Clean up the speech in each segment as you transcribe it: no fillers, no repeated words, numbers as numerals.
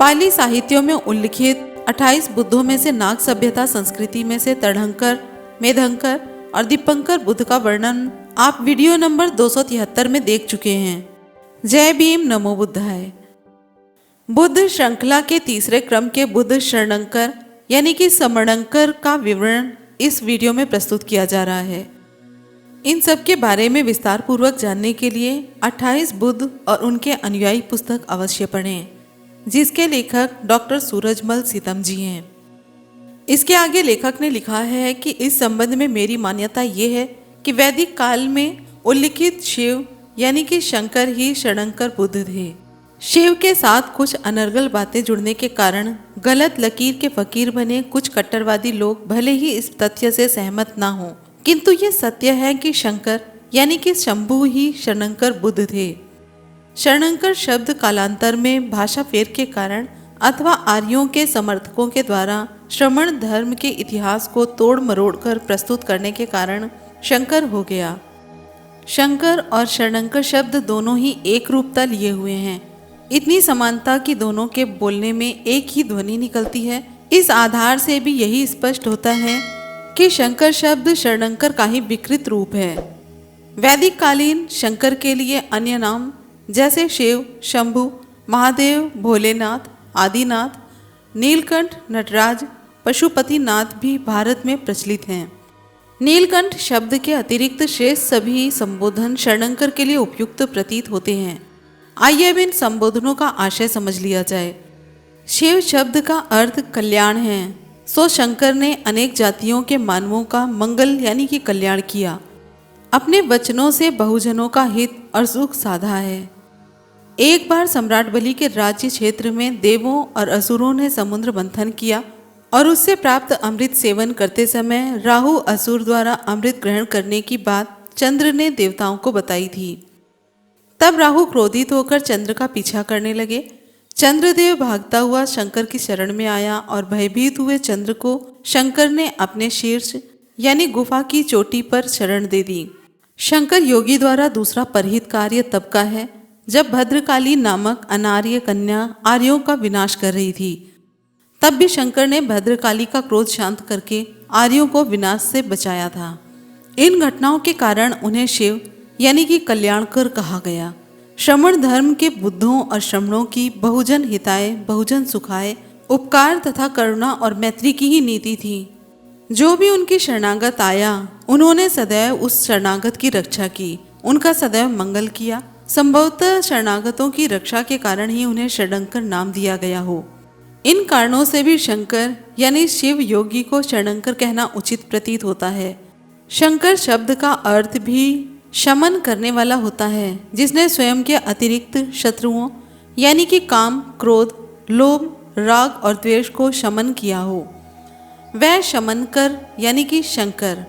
पाली साहित्यों में उल्लिखित 28 बुद्धों में से नाग सभ्यता संस्कृति में से तड़हंकर, मेधंकर और दीपंकर बुद्ध का वर्णन आप वीडियो नंबर 273 में देख चुके हैं। जय भीम, नमो बुद्धाय। बुद्ध श्रृंखला के तीसरे क्रम के बुद्ध शरणंकर यानी कि समरणंकर का विवरण इस वीडियो में प्रस्तुत किया जा रहा है। इन सब के बारे में विस्तार पूर्वक जानने के लिए 28 बुद्ध और उनके अनुयायी पुस्तक अवश्य पढ़ें, जिसके लेखक डॉक्टर सूरजमल सीतम जी हैं। इसके आगे लेखक ने लिखा है कि इस संबंध में मेरी मान्यता ये है कि वैदिक काल में उल्लिखित शिव यानी कि शंकर ही शरणंकर बुद्ध थे। शिव के साथ कुछ अनर्गल बातें जुड़ने के कारण गलत लकीर के फकीर बने कुछ कट्टरवादी लोग भले ही इस तथ्य से सहमत ना हों, किंतु ये सत्य है कि शंकर यानी कि शंभु ही शरणंकर बुद्ध थे। शरणंकर शब्द कालांतर में भाषा फेर के कारण अथवा आर्यों के समर्थकों के द्वारा श्रमण धर्म के इतिहास को तोड़ मरोड़ कर प्रस्तुत करने के कारण शंकर हो गया। शंकर और शरणंकर शब्द दोनों ही एक रूपता लिए हुए हैं। इतनी समानता कि दोनों के बोलने में एक ही ध्वनि निकलती है। इस आधार से भी यही स्पष्ट होता है कि शंकर शब्द शरणंकर का ही विकृत रूप है। वैदिक कालीन शंकर के लिए अन्य नाम जैसे शिव, शंभु, महादेव, भोलेनाथ, आदिनाथ, नीलकंठ, नटराज, पशुपतिनाथ भी भारत में प्रचलित हैं। नीलकंठ शब्द के अतिरिक्त शेष सभी संबोधन शरणंकर के लिए उपयुक्त प्रतीत होते हैं। आइए अब इन संबोधनों का आशय समझ लिया जाए। शिव शब्द का अर्थ कल्याण है, सो शंकर ने अनेक जातियों के मानवों का मंगल यानी कि कल्याण किया। अपने वचनों से बहुजनों का हित और सुख साधा है। एक बार सम्राट बलि के राज्य क्षेत्र में देवों और असुरों ने समुद्र मंथन किया और उससे प्राप्त अमृत सेवन करते समय राहु असुर द्वारा अमृत ग्रहण करने की बात चंद्र ने देवताओं को बताई थी। तब राहु क्रोधित होकर चंद्र का पीछा करने लगे। चंद्रदेव भागता हुआ शंकर की शरण में आया और भयभीत हुए चंद्र को शंकर ने अपने शीर्ष यानी गुफा की चोटी पर शरण दे दी। शंकर योगी द्वारा दूसरा परहित कार्य तब का है जब भद्रकाली नामक अनार्य कन्या आर्यों का विनाश कर रही थी। तब भी शंकर ने भद्रकाली का क्रोध शांत करके आर्यों को विनाश से बचाया था। इन घटनाओं के कारण उन्हें शिव यानी कि कल्याणकर कहा गया। श्रमण धर्म के बुद्धों और श्रमणों की बहुजन हिताय, बहुजन सुखाय, उपकार तथा करुणा और मैत्री की ही नीति थी। जो भी उनकी शरणागत आया उन्होंने सदैव उस शरणागत की रक्षा की, उनका सदैव मंगल किया। संभवतः शरणागतों की रक्षा के कारण ही उन्हें शरणंकर नाम दिया गया हो। इन कारणों से भी शंकर यानी शिव योगी को शरणंकर कहना उचित प्रतीत होता है। शंकर शब्द का अर्थ भी शमन करने वाला होता है, जिसने स्वयं के अतिरिक्त शत्रुओं यानी कि काम, क्रोध, लोभ, राग और द्वेष को शमन किया हो। वह शमनकर यानी कि शंकर।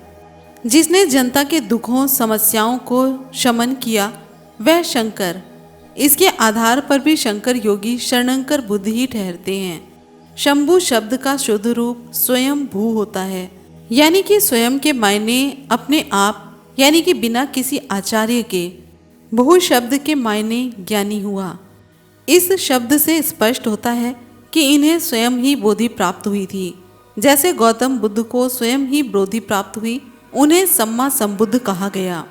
जिसने जनता के दुखों, समस्याओं को शमन किया वह शंकर। इसके आधार पर भी शंकर योगी शरणंकर बुद्ध ही ठहरते हैं। शंभु शब्द का शुद्ध रूप स्वयं भू होता है, यानी कि स्वयं के मायने अपने आप यानी कि बिना किसी आचार्य के। बहु शब्द के मायने ज्ञानी हुआ। इस शब्द से स्पष्ट होता है कि इन्हें स्वयं ही बोधि प्राप्त हुई थी। जैसे गौतम बुद्ध को स्वयं ही बोधि प्राप्त हुई, उन्हें सम्मा संबुद्ध कहा गया।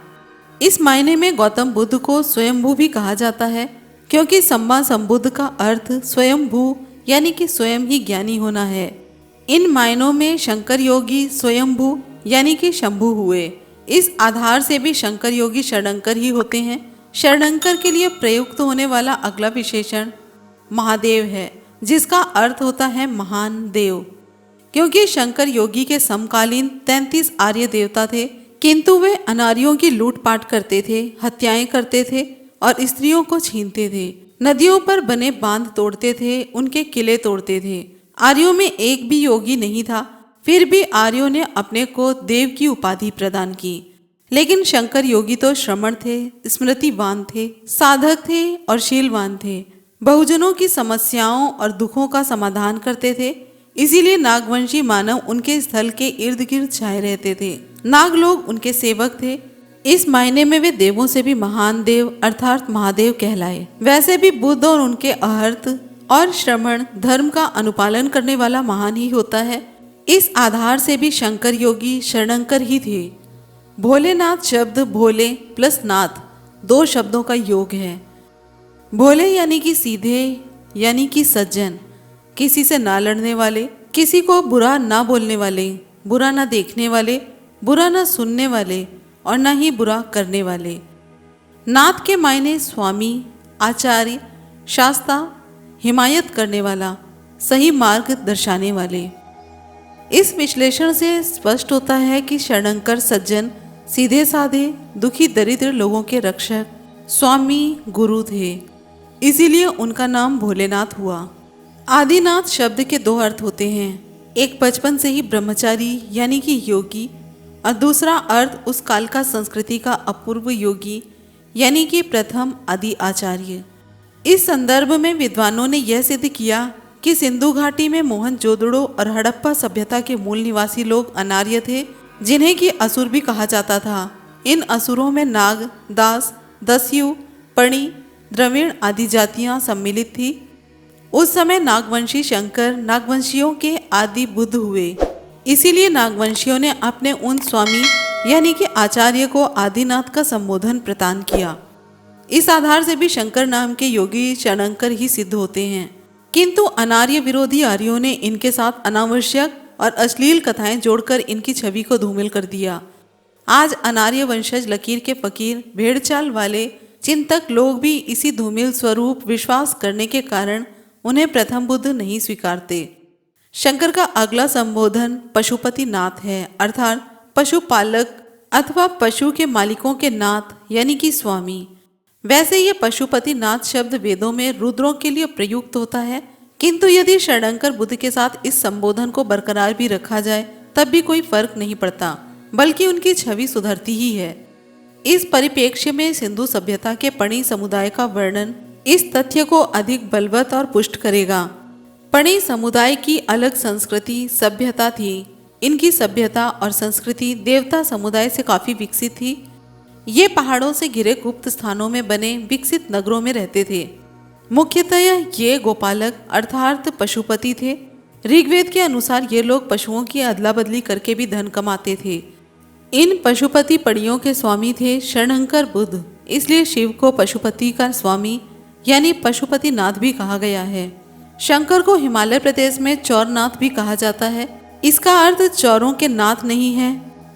इस मायने में गौतम बुद्ध को स्वयंभू भी कहा जाता है, क्योंकि सम्मा संबुद्ध का अर्थ स्वयंभू यानी कि स्वयं ही ज्ञानी होना है। इन मायनों में शंकर योगी स्वयंभू यानी कि शंभु हुए। इस आधार से भी शंकर योगी शरणंकर ही होते हैं। शरणंकर के लिए प्रयुक्त होने वाला अगला विशेषण महादेव है, जिसका अर्थ होता है महान देव। क्योंकि शंकर योगी के समकालीन 33 आर्य देवता थे, किंतु वे अनार्यों की लूटपाट करते थे, हत्याएं करते थे और स्त्रियों को छीनते थे। नदियों पर बने बांध तोड़ते थे, उनके किले तोड़ते थे। आर्यों में एक भी योगी नहीं था, फिर भी आर्यों ने अपने को देव की उपाधि प्रदान की। लेकिन शंकर योगी तो श्रमण थे, स्मृतिवान थे, साधक थे और शीलवान थे। बहुजनों की समस्याओं और दुखों का समाधान करते थे। इसीलिए नागवंशी मानव उनके स्थल के इर्द गिर्द छाए रहते थे। नाग लोग उनके सेवक थे। इस मायने में वे देवों से भी महान देव अर्थात महादेव कहलाए। वैसे भी बुद्ध और उनके अहर्त और श्रमण धर्म का अनुपालन करने वाला महान ही होता है। इस आधार से भी शंकर योगी शरणंकर ही थे। भोलेनाथ शब्द भोले प्लस नाथ 2 शब्दों का योग है। भोले यानी कि सीधे, यानी कि सज्जन, किसी से ना लड़ने वाले, किसी को बुरा ना बोलने वाले, बुरा ना देखने वाले, बुरा ना सुनने वाले और ना ही बुरा करने वाले। नाथ के मायने स्वामी, आचार्य, शास्ता, हिमायत करने वाला, सही मार्ग दर्शाने वाले। इस विश्लेषण से स्पष्ट होता है कि शरणंकर सज्जन, सीधे साधे, दुखी दरिद्र लोगों के रक्षक, स्वामी, गुरु थे। इसीलिए उनका नाम भोलेनाथ हुआ। आदिनाथ शब्द के 2 अर्थ होते हैं। एक बचपन से ही ब्रह्मचारी यानी कि योगी और दूसरा अर्थ उस काल का संस्कृति का अपूर्व योगी यानी कि प्रथम आदि आचार्य। इस संदर्भ में विद्वानों ने यह सिद्ध किया कि सिंधु घाटी में मोहनजोदड़ो और हड़प्पा सभ्यता के मूल निवासी लोग अनार्य थे, जिन्हें कि असुर भी कहा जाता था। इन असुरों में नाग, दास, दस्यु, पणि, द्रविड़ आदि जातियां सम्मिलित थी। उस समय नागवंशी शंकर नागवंशियों के आदि बुद्ध हुए। इसीलिए नागवंशियों ने अपने उन स्वामी यानी कि आचार्य को आदिनाथ का संबोधन प्रदान किया। इस आधार से भी शंकर नाम के योगी शरणंकर ही सिद्ध होते हैं। किंतु अनार्य विरोधी आर्यों ने इनके साथ अनावश्यक और अश्लील कथाएं जोड़कर इनकी छवि को धूमिल कर दिया। आज अनार्य वंशज लकीर के फकीर, भेड़चाल वाले चिंतक लोग भी इसी धूमिल स्वरूप विश्वास करने के कारण उन्हें प्रथम बुद्ध नहीं स्वीकारते। शंकर का अगला संबोधन पशुपति नाथ है, अर्थात पशुपालक अथवा पशु के मालिकों के नाथ यानी कि स्वामी। वैसे ये पशुपति नाथ शब्द वेदों में रुद्रों के लिए प्रयुक्त होता है, किंतु यदि शरणंकर बुद्ध के साथ इस संबोधन को बरकरार भी रखा जाए तब भी कोई फर्क नहीं पड़ता, बल्कि उनकी छवि सुधरती ही है। इस परिप्रेक्ष्य में सिंधु सभ्यता के पणि समुदाय का वर्णन इस तथ्य को अधिक बलवत और पुष्ट करेगा। पणि समुदाय की अलग संस्कृति सभ्यता थी। इनकी सभ्यता और संस्कृति देवता समुदाय से काफी विकसित थी। ये पहाड़ों से घिरे गुप्त स्थानों में बने विकसित नगरों में रहते थे। मुख्यतः ये गोपालक अर्थात पशुपति थे। ऋग्वेद के अनुसार ये लोग पशुओं की अदला बदली करके भी धन कमाते थे। इन पशुपति पणियों के स्वामी थे शरणंकर बुद्ध, इसलिए शिव को पशुपति का स्वामी यानी पशुपति नाथ भी कहा गया है। शंकर को हिमालय प्रदेश में चौरनाथ भी कहा जाता है। इसका अर्थ चौरों के नाथ नहीं है,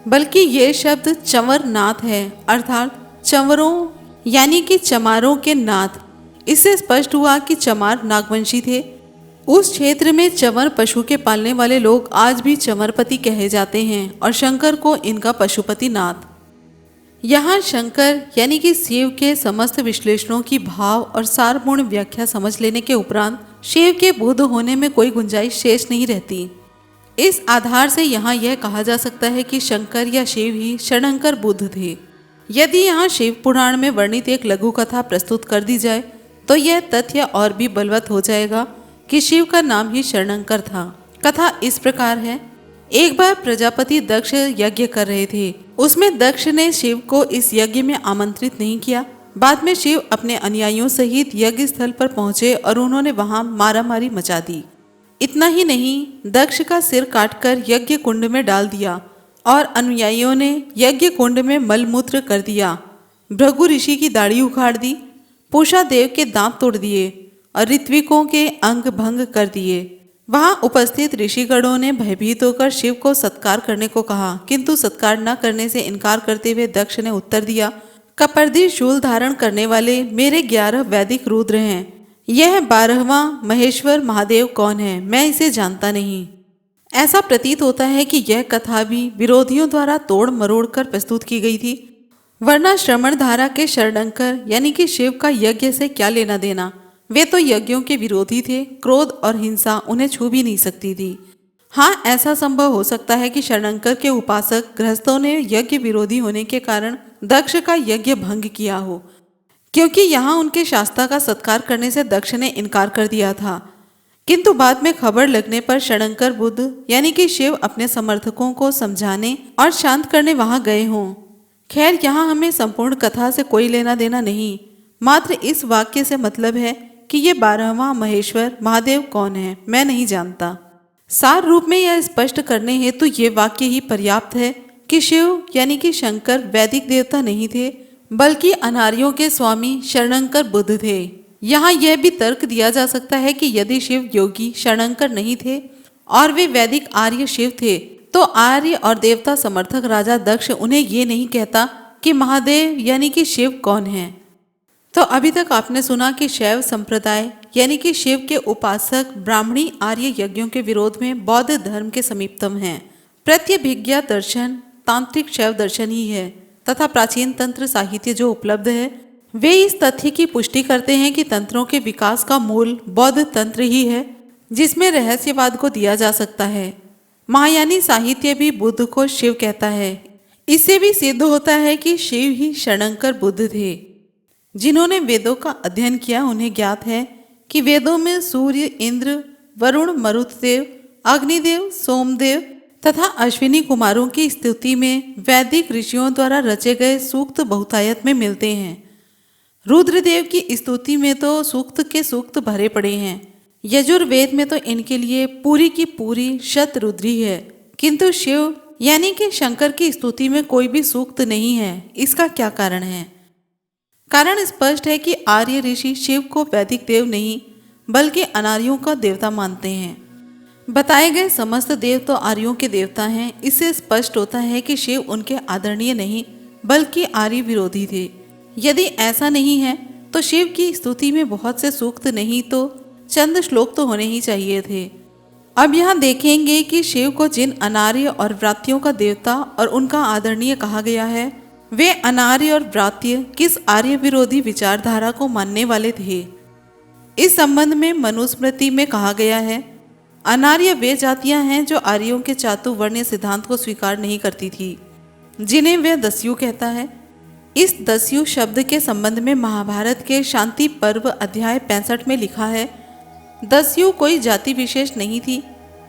बल्कि ये शब्द चंवर नाथ है, अर्थात चंवरों यानी कि चमारों के नाथ। इससे स्पष्ट हुआ कि चमार नागवंशी थे। उस क्षेत्र में चंवर पशु के पालने वाले लोग आज भी चंवरपति कहे जाते हैं और शंकर को इनका पशुपति नाथ। यहाँ शंकर यानी कि शिव के समस्त विश्लेषणों की भाव और सारपूर्ण व्याख्या समझ लेने के उपरांत शिव के बुद्ध होने में कोई गुंजाइश शेष नहीं रहती। इस आधार से यहाँ यह कहा जा सकता है कि शंकर या शिव ही शरणंकर बुद्ध थे। यदि यहाँ शिव पुराण में वर्णित एक लघु कथा प्रस्तुत कर दी जाए तो यह तथ्य और भी बलवत हो जाएगा कि शिव का नाम ही शरणंकर था। कथा इस प्रकार है। एक बार प्रजापति दक्ष यज्ञ कर रहे थे। उसमें दक्ष ने शिव को इस यज्ञ में आमंत्रित नहीं किया। बाद में शिव अपने अनुयायियों सहित यज्ञ स्थल पर पहुंचे और उन्होंने वहां मारामारी मचा दी। इतना ही नहीं, दक्ष का सिर काटकर यज्ञ कुंड में डाल दिया और अनुयायियों ने यज्ञ कुंड में मलमूत्र कर दिया। भृगु ऋषि की दाढ़ी उखाड़ दी, पूषा देव के दांत तोड़ दिए और ऋत्विकों के अंग भंग कर दिए। वहां उपस्थित ऋषिगणों ने भयभीत होकर शिव को सत्कार करने को कहा, किंतु सत्कार न करने से इनकार करते हुए दक्ष ने उत्तर दिया, कपर्दी शूल धारण करने वाले मेरे 11 वैदिक रुद्र हैं। यह 12वां महेश्वर महादेव कौन है, मैं इसे जानता नहीं। ऐसा प्रतीत होता है कि यह कथा भी विरोधियों द्वारा तोड़ मरोड़ कर प्रस्तुत की गई थी, वरना श्रमण धारा के शरणंकर यानी कि शिव का यज्ञ से क्या लेना देना। वे तो यज्ञों के विरोधी थे। क्रोध और हिंसा उन्हें छू भी नहीं सकती थी। हाँ, ऐसा संभव हो सकता है कि शरणंकर के उपासक गृहस्थों ने यज्ञ विरोधी होने के कारण दक्ष का यज्ञ भंग किया हो, क्योंकि यहाँ उनके शास्त्रा का सत्कार करने से दक्ष ने इनकार कर दिया था। किंतु बाद में खबर लगने पर शरणंकर बुद्ध यानी कि शिव अपने समर्थकों को समझाने और शांत करने वहां गए हों। खैर, यहाँ हमें संपूर्ण कथा से कोई लेना देना नहीं, मात्र इस वाक्य से मतलब है कि ये 12वां महेश्वर महादेव कौन है, मैं नहीं जानता। सार रूप में यह स्पष्ट करने हेतु ये वाक्य ही पर्याप्त है कि शिव यानी कि शंकर वैदिक देवता नहीं थे, बल्कि अनार्यों के स्वामी शरणंकर बुद्ध थे। यहाँ यह भी तर्क दिया जा सकता है कि यदि शिव योगी शरणंकर नहीं थे और वे वैदिक आर्य शिव थे, तो आर्य और देवता समर्थक राजा दक्ष उन्हें ये नहीं कहता कि महादेव यानी कि शिव कौन है। तो अभी तक आपने सुना कि शैव संप्रदाय यानी कि शिव के उपासक ब्राह्मणी आर्य यज्ञों के विरोध में बौद्ध धर्म के समीपतम हैं। प्रत्यभिज्ञा दर्शन तांत्रिक शैव दर्शन ही है तथा प्राचीन तंत्र साहित्य जो उपलब्ध है वे इस तथ्य की पुष्टि करते हैं कि तंत्रों के विकास का मूल बौद्ध तंत्र ही है, जिसमें रहस्यवाद को दिया जा सकता है। महायानी साहित्य भी बुद्ध को शिव कहता है। इससे भी सिद्ध होता है कि शिव ही शरणंकर बुद्ध थे। जिन्होंने वेदों का अध्ययन किया उन्हें ज्ञात है कि वेदों में सूर्य, इंद्र, वरुण, मरुतदेव, अग्निदेव, सोमदेव तथा अश्विनी कुमारों की स्तुति में वैदिक ऋषियों द्वारा रचे गए सूक्त बहुतायत में मिलते हैं। रुद्रदेव की स्तुति में तो सूक्त के सूक्त भरे पड़े हैं। यजुर्वेद में तो इनके लिए पूरी की पूरी शतरुद्री है, किंतु शिव यानी कि शंकर की स्तुति में कोई भी सूक्त नहीं है। इसका क्या कारण है? कारण स्पष्ट है कि आर्य ऋषि शिव को वैदिक देव नहीं बल्कि अनार्यों का देवता मानते हैं। बताए गए समस्त देव तो आर्यों के देवता हैं। इससे स्पष्ट होता है कि शिव उनके आदरणीय नहीं बल्कि आर्य विरोधी थे। यदि ऐसा नहीं है तो शिव की स्तुति में बहुत से सूक्त नहीं तो चंद श्लोक तो होने ही चाहिए थे। अब यहाँ देखेंगे कि शिव को जिन अनार्य और व्रात्यों का देवता और उनका आदरणीय कहा गया है, वे अनार्य और व्रात्य किस आर्य विरोधी विचारधारा को मानने वाले थे। इस संबंध में मनुस्मृति में कहा गया है, अनार्य वे जातियां हैं जो आर्यों के चातुर्वर्ण्य सिद्धांत को स्वीकार नहीं करती थी, जिन्हें वह दस्यु कहता है। इस दस्यु शब्द के संबंध में महाभारत के शांति पर्व अध्याय 65 में लिखा है, दस्यु कोई जाति विशेष नहीं थी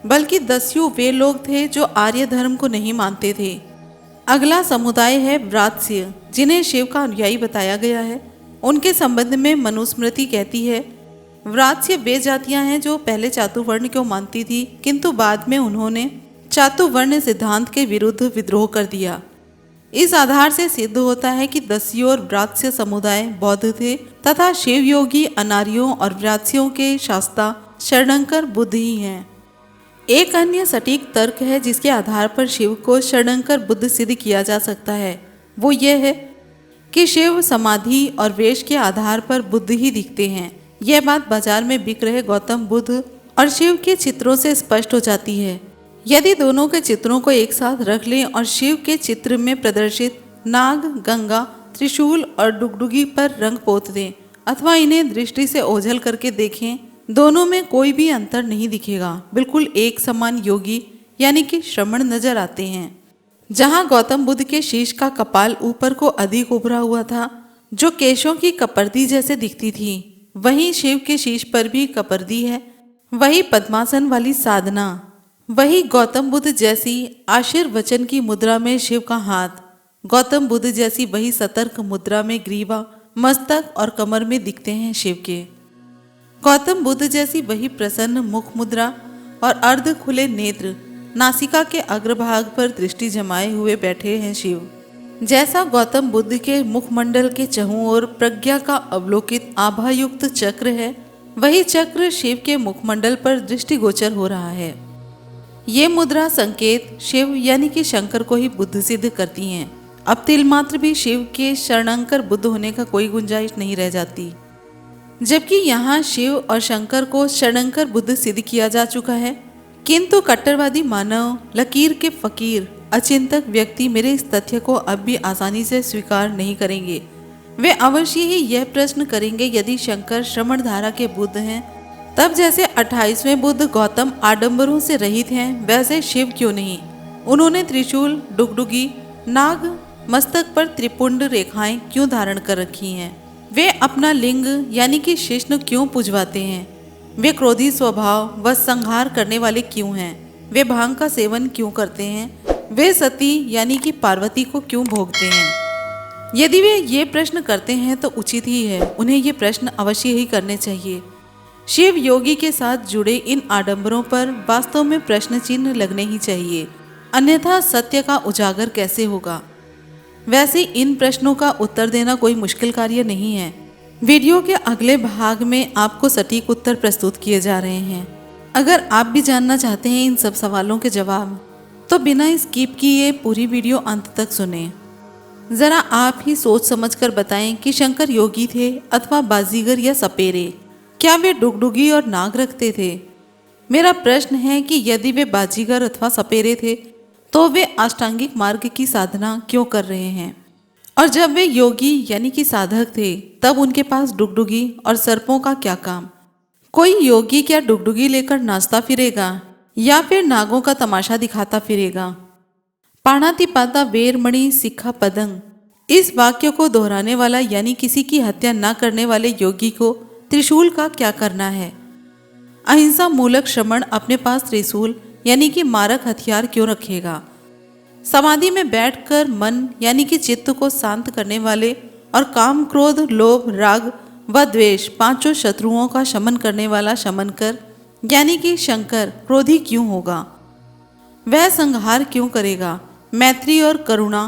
बल्कि दस्यु वे लोग थे जो आर्य धर्म को नहीं मानते थे। अगला समुदाय है व्रात्स्य, जिन्हें शिव का अनुयायी बताया गया है। उनके संबंध में मनुस्मृति कहती है, व्रात्स्य वे जातियां हैं जो पहले चातुर्वर्ण को मानती थी, किंतु बाद में उन्होंने चातुर्वर्ण सिद्धांत के विरुद्ध विद्रोह कर दिया। इस आधार से सिद्ध होता है कि दस्यु और व्रात्स्य समुदाय बौद्ध थे तथा शिव योगी अनार्यों और व्रात्स्यों के शास्ता शरणंकर बुद्ध ही हैं। एक अन्य सटीक तर्क है जिसके आधार पर शिव को शरणंकर बुद्ध सिद्ध किया जा सकता है। वो ये है कि शिव समाधि और वेश के आधार पर बुद्ध ही दिखते हैं। यह बात बाजार में बिक रहे गौतम बुद्ध और शिव के चित्रों से स्पष्ट हो जाती है। यदि दोनों के चित्रों को एक साथ रख लें और शिव के चित्र में प्रदर्शित नाग, गंगा, त्रिशूल और डुगडुगी पर रंग पोत दें अथवा इन्हें दृष्टि से ओझल करके देखें, दोनों में कोई भी अंतर नहीं दिखेगा। बिल्कुल एक समान योगी यानी कि श्रमण नजर आते हैं। जहाँ गौतम बुद्ध के शीश का कपाल ऊपर को अधिक उभरा हुआ था, जो केशों की कपर्दी जैसे दिखती थी, वहीं शिव के शीश पर भी कपर्दी है। वही पद्मासन वाली साधना, वही गौतम बुद्ध जैसी आशीर्वचन की मुद्रा में शिव का हाथ, गौतम बुद्ध जैसी वही सतर्क मुद्रा में ग्रीवा, मस्तक और कमर में दिखते हैं शिव के। गौतम बुद्ध जैसी वही प्रसन्न मुख मुद्रा और अर्ध खुले नेत्र, नासिका के अग्रभाग पर दृष्टि जमाए हुए बैठे हैं शिव। जैसा गौतम बुद्ध के मुखमंडल के चहुं ओर प्रज्ञा का अवलोकित आभायुक्त चक्र है, वही चक्र शिव के मुखमंडल पर दृष्टिगोचर हो रहा है। ये मुद्रा संकेत शिव यानी कि शंकर को ही बुद्ध सिद्ध करती हैं। अब तिल मात्र भी शिव के शरणंकर बुद्ध होने का कोई गुंजाइश नहीं रह जाती। जबकि यहाँ शिव और शंकर को शरणंकर बुद्ध सिद्ध किया जा चुका है, किंतु कट्टरवादी मानव, लकीर के फकीर, अचिंतक व्यक्ति मेरे इस तथ्य को अब भी आसानी से स्वीकार नहीं करेंगे। वे अवश्य ही यह प्रश्न करेंगे, यदि शंकर श्रमण धारा के बुद्ध हैं, तब जैसे 28वें बुद्ध गौतम आडंबरों से रहित हैं, वैसे शिव क्यों नहीं? उन्होंने त्रिशूल, डुगडुगी, नाग, मस्तक पर त्रिपुंड रेखाएं क्यों धारण कर रखी हैं? वे अपना लिंग यानी कि शिष्ण क्यों पुजवाते हैं? वे क्रोधी स्वभाव व संहार करने वाले क्यों हैं? वे भांग का सेवन क्यों करते हैं? वे सती यानी कि पार्वती को क्यों भोगते हैं? यदि वे ये प्रश्न करते हैं तो उचित ही है, उन्हें ये प्रश्न अवश्य ही करने चाहिए। शिव योगी के साथ जुड़े इन आडंबरों पर वास्तव में प्रश्न चिन्ह लगने ही चाहिए, अन्यथा सत्य का उजागर कैसे होगा। वैसे इन प्रश्नों का उत्तर देना कोई मुश्किल कार्य नहीं है। वीडियो के अगले भाग में आपको सटीक उत्तर प्रस्तुत किए जा रहे हैं। अगर आप भी जानना चाहते हैं इन सब सवालों के जवाब, तो बिना स्किप किए पूरी वीडियो अंत तक सुने। जरा आप ही सोच समझकर बताएं कि शंकर योगी थे अथवा बाजीगर या सपेरे। क्या वे डुगडुगी और नाग रखते थे? मेरा प्रश्न है कि यदि वे बाजीगर अथवा सपेरे थे तो वे अष्टांगिक मार्ग की साधना क्यों कर रहे हैं? और जब वे योगी यानी कि साधक थे तब उनके पास डुगडुगी और सर्पों का क्या काम? कोई योगी क्या डुगडुगी लेकर नाचता फिरेगा या फिर नागों का तमाशा दिखाता फिरेगा? पाणातिपाता वेरमणि सिक्खा पदंग, इस वाक्य को दोहराने वाला यानी किसी की हत्या न करने वाले योगी को त्रिशूल का क्या करना है? अहिंसा मूलक श्रमण अपने पास त्रिशूल यानी कि मारक हथियार क्यों रखेगा? समाधि में बैठकर मन यानी कि चित्त को शांत करने वाले और काम क्रोध लोभ राग व द्वेष पांचों शत्रुओं का शमन करने वाला शमनकर यानी कि शंकर क्रोधी क्यों होगा? वह संहार क्यों करेगा? मैत्री और करुणा,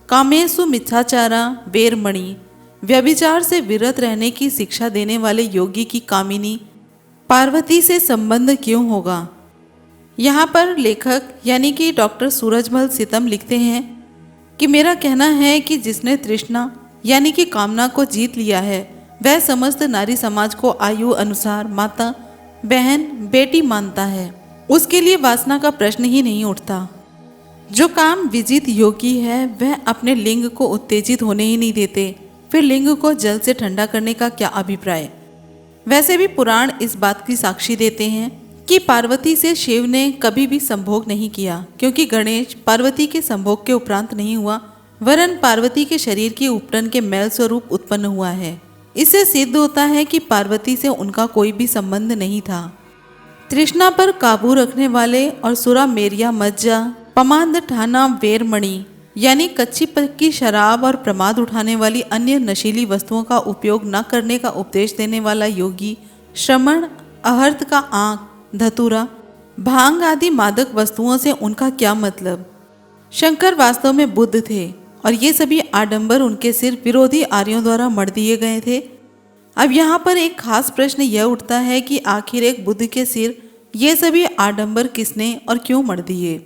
कामेसु मिथ्याचारा वेरमणि, व्यभिचार से विरत रहने की शिक्षा देने वाले योगी की कामिनी पार्वती से संबंध क्यों होगा? यहाँ पर लेखक यानी कि डॉक्टर सूरजमल सितम लिखते हैं कि मेरा कहना है कि जिसने तृष्णा यानी कि कामना को जीत लिया है वह समस्त नारी समाज को आयु अनुसार माता, बहन, बेटी मानता है। उसके लिए वासना का प्रश्न ही नहीं उठता। जो काम विजित योगी है वह अपने लिंग को उत्तेजित होने ही नहीं देते, फिर लिंग को जल से ठंडा करने का क्या अभिप्राय? वैसे भी पुराण इस बात की साक्षी देते हैं कि पार्वती से शिव ने कभी भी संभोग नहीं किया, क्योंकि गणेश पार्वती के संभोग के उपरांत नहीं हुआ, वरन पार्वती के शरीर के उपटन के मैल स्वरूप उत्पन्न हुआ है। इससे सिद्ध होता है कि पार्वती से उनका कोई भी संबंध नहीं था। तृष्णा पर काबू रखने वाले और सुरा मेरिया मज्जा पमांद ठाना वेरमणि यानी कच्ची पक्की शराब और प्रमाद उठाने वाली अन्य नशीली वस्तुओं का उपयोग न करने का उपदेश देने वाला योगी श्रमण, अहर्त का आंख, धतूरा, भांग आदि मादक वस्तुओं से उनका क्या मतलब? शंकर वास्तव में बुद्ध थे और ये सभी आडंबर उनके सिर विरोधी आर्यों द्वारा मढ़ दिए गए थे। अब यहाँ पर एक खास प्रश्न यह उठता है कि आखिर एक बुद्ध के सिर ये सभी आडंबर किसने और क्यों मढ़ दिए?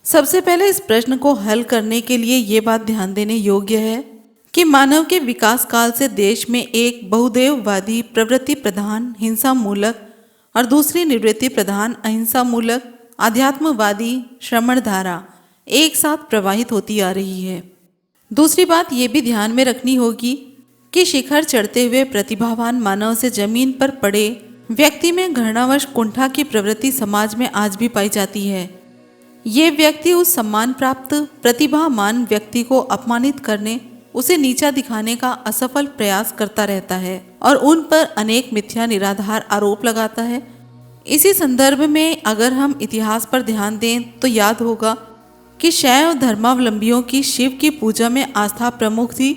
सबसे पहले इस प्रश्न को हल करने के लिए ये बात ध्यान देने योग्य है कि मानव के विकास काल से देश में एक बहुदेववादी प्रवृत्ति प्रधान हिंसा मूलक और दूसरी निवृत्ति प्रधान अहिंसा मूलक आध्यात्मवादी श्रमण धारा एक साथ प्रवाहित होती आ रही है। दूसरी बात ये भी ध्यान में रखनी होगी कि शिखर चढ़ते हुए प्रतिभावान मानव से जमीन पर पड़े व्यक्ति में घृणावश कुंठा की प्रवृत्ति समाज में आज भी पाई जाती है। ये व्यक्ति उस सम्मान प्राप्त प्रतिभामान व्यक्ति को अपमानित करने, उसे नीचा दिखाने का असफल प्रयास करता रहता है और उन पर अनेक मिथ्या निराधार आरोप लगाता है। इसी संदर्भ में अगर हम इतिहास पर ध्यान दें तो याद होगा कि शैव धर्मावलंबियों की शिव की पूजा में आस्था प्रमुख थी,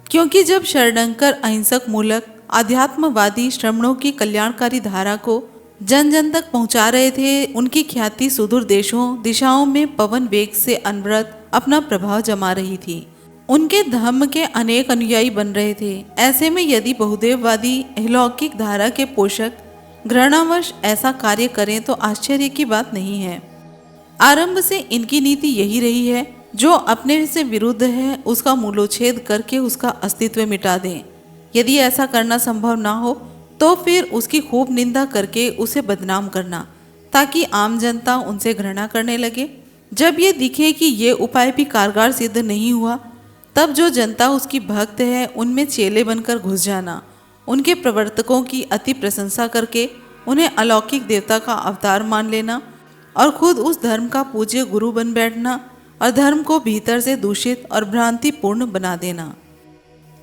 क्योंकि जब शरणंकर अहिंसक मूलक आध्यात्मवादी श्रमणों की कल्याणकारी धारा को जन जन तक पहुंचा रहे थे, उनकी ख्याति सुदूर देशों दिशाओं में पवन वेग से अनवरत अपना प्रभाव जमा रही थी। उनके धर्म के अनेक अनुयायी बन रहे थे। ऐसे में यदि बहुदेववादी अलौकिक धारा के पोषक घृणावश ऐसा कार्य करें तो आश्चर्य की बात नहीं है। आरंभ से इनकी नीति यही रही है, जो अपने से विरुद्ध है उसका मूलोच्छेद करके उसका अस्तित्व मिटा दें। यदि ऐसा करना संभव ना हो तो फिर उसकी खूब निंदा करके उसे बदनाम करना, ताकि आम जनता उनसे घृणा करने लगे। जब ये दिखे कि ये उपाय भी कारगर सिद्ध नहीं हुआ, तब जो जनता उसकी भक्त है उनमें चेले बनकर घुस जाना, उनके प्रवर्तकों की अति प्रशंसा करके उन्हें अलौकिक देवता का अवतार मान लेना और खुद उस धर्म का पूज्य गुरु बन बैठना और धर्म को भीतर से दूषित और भ्रांतिपूर्ण बना देना।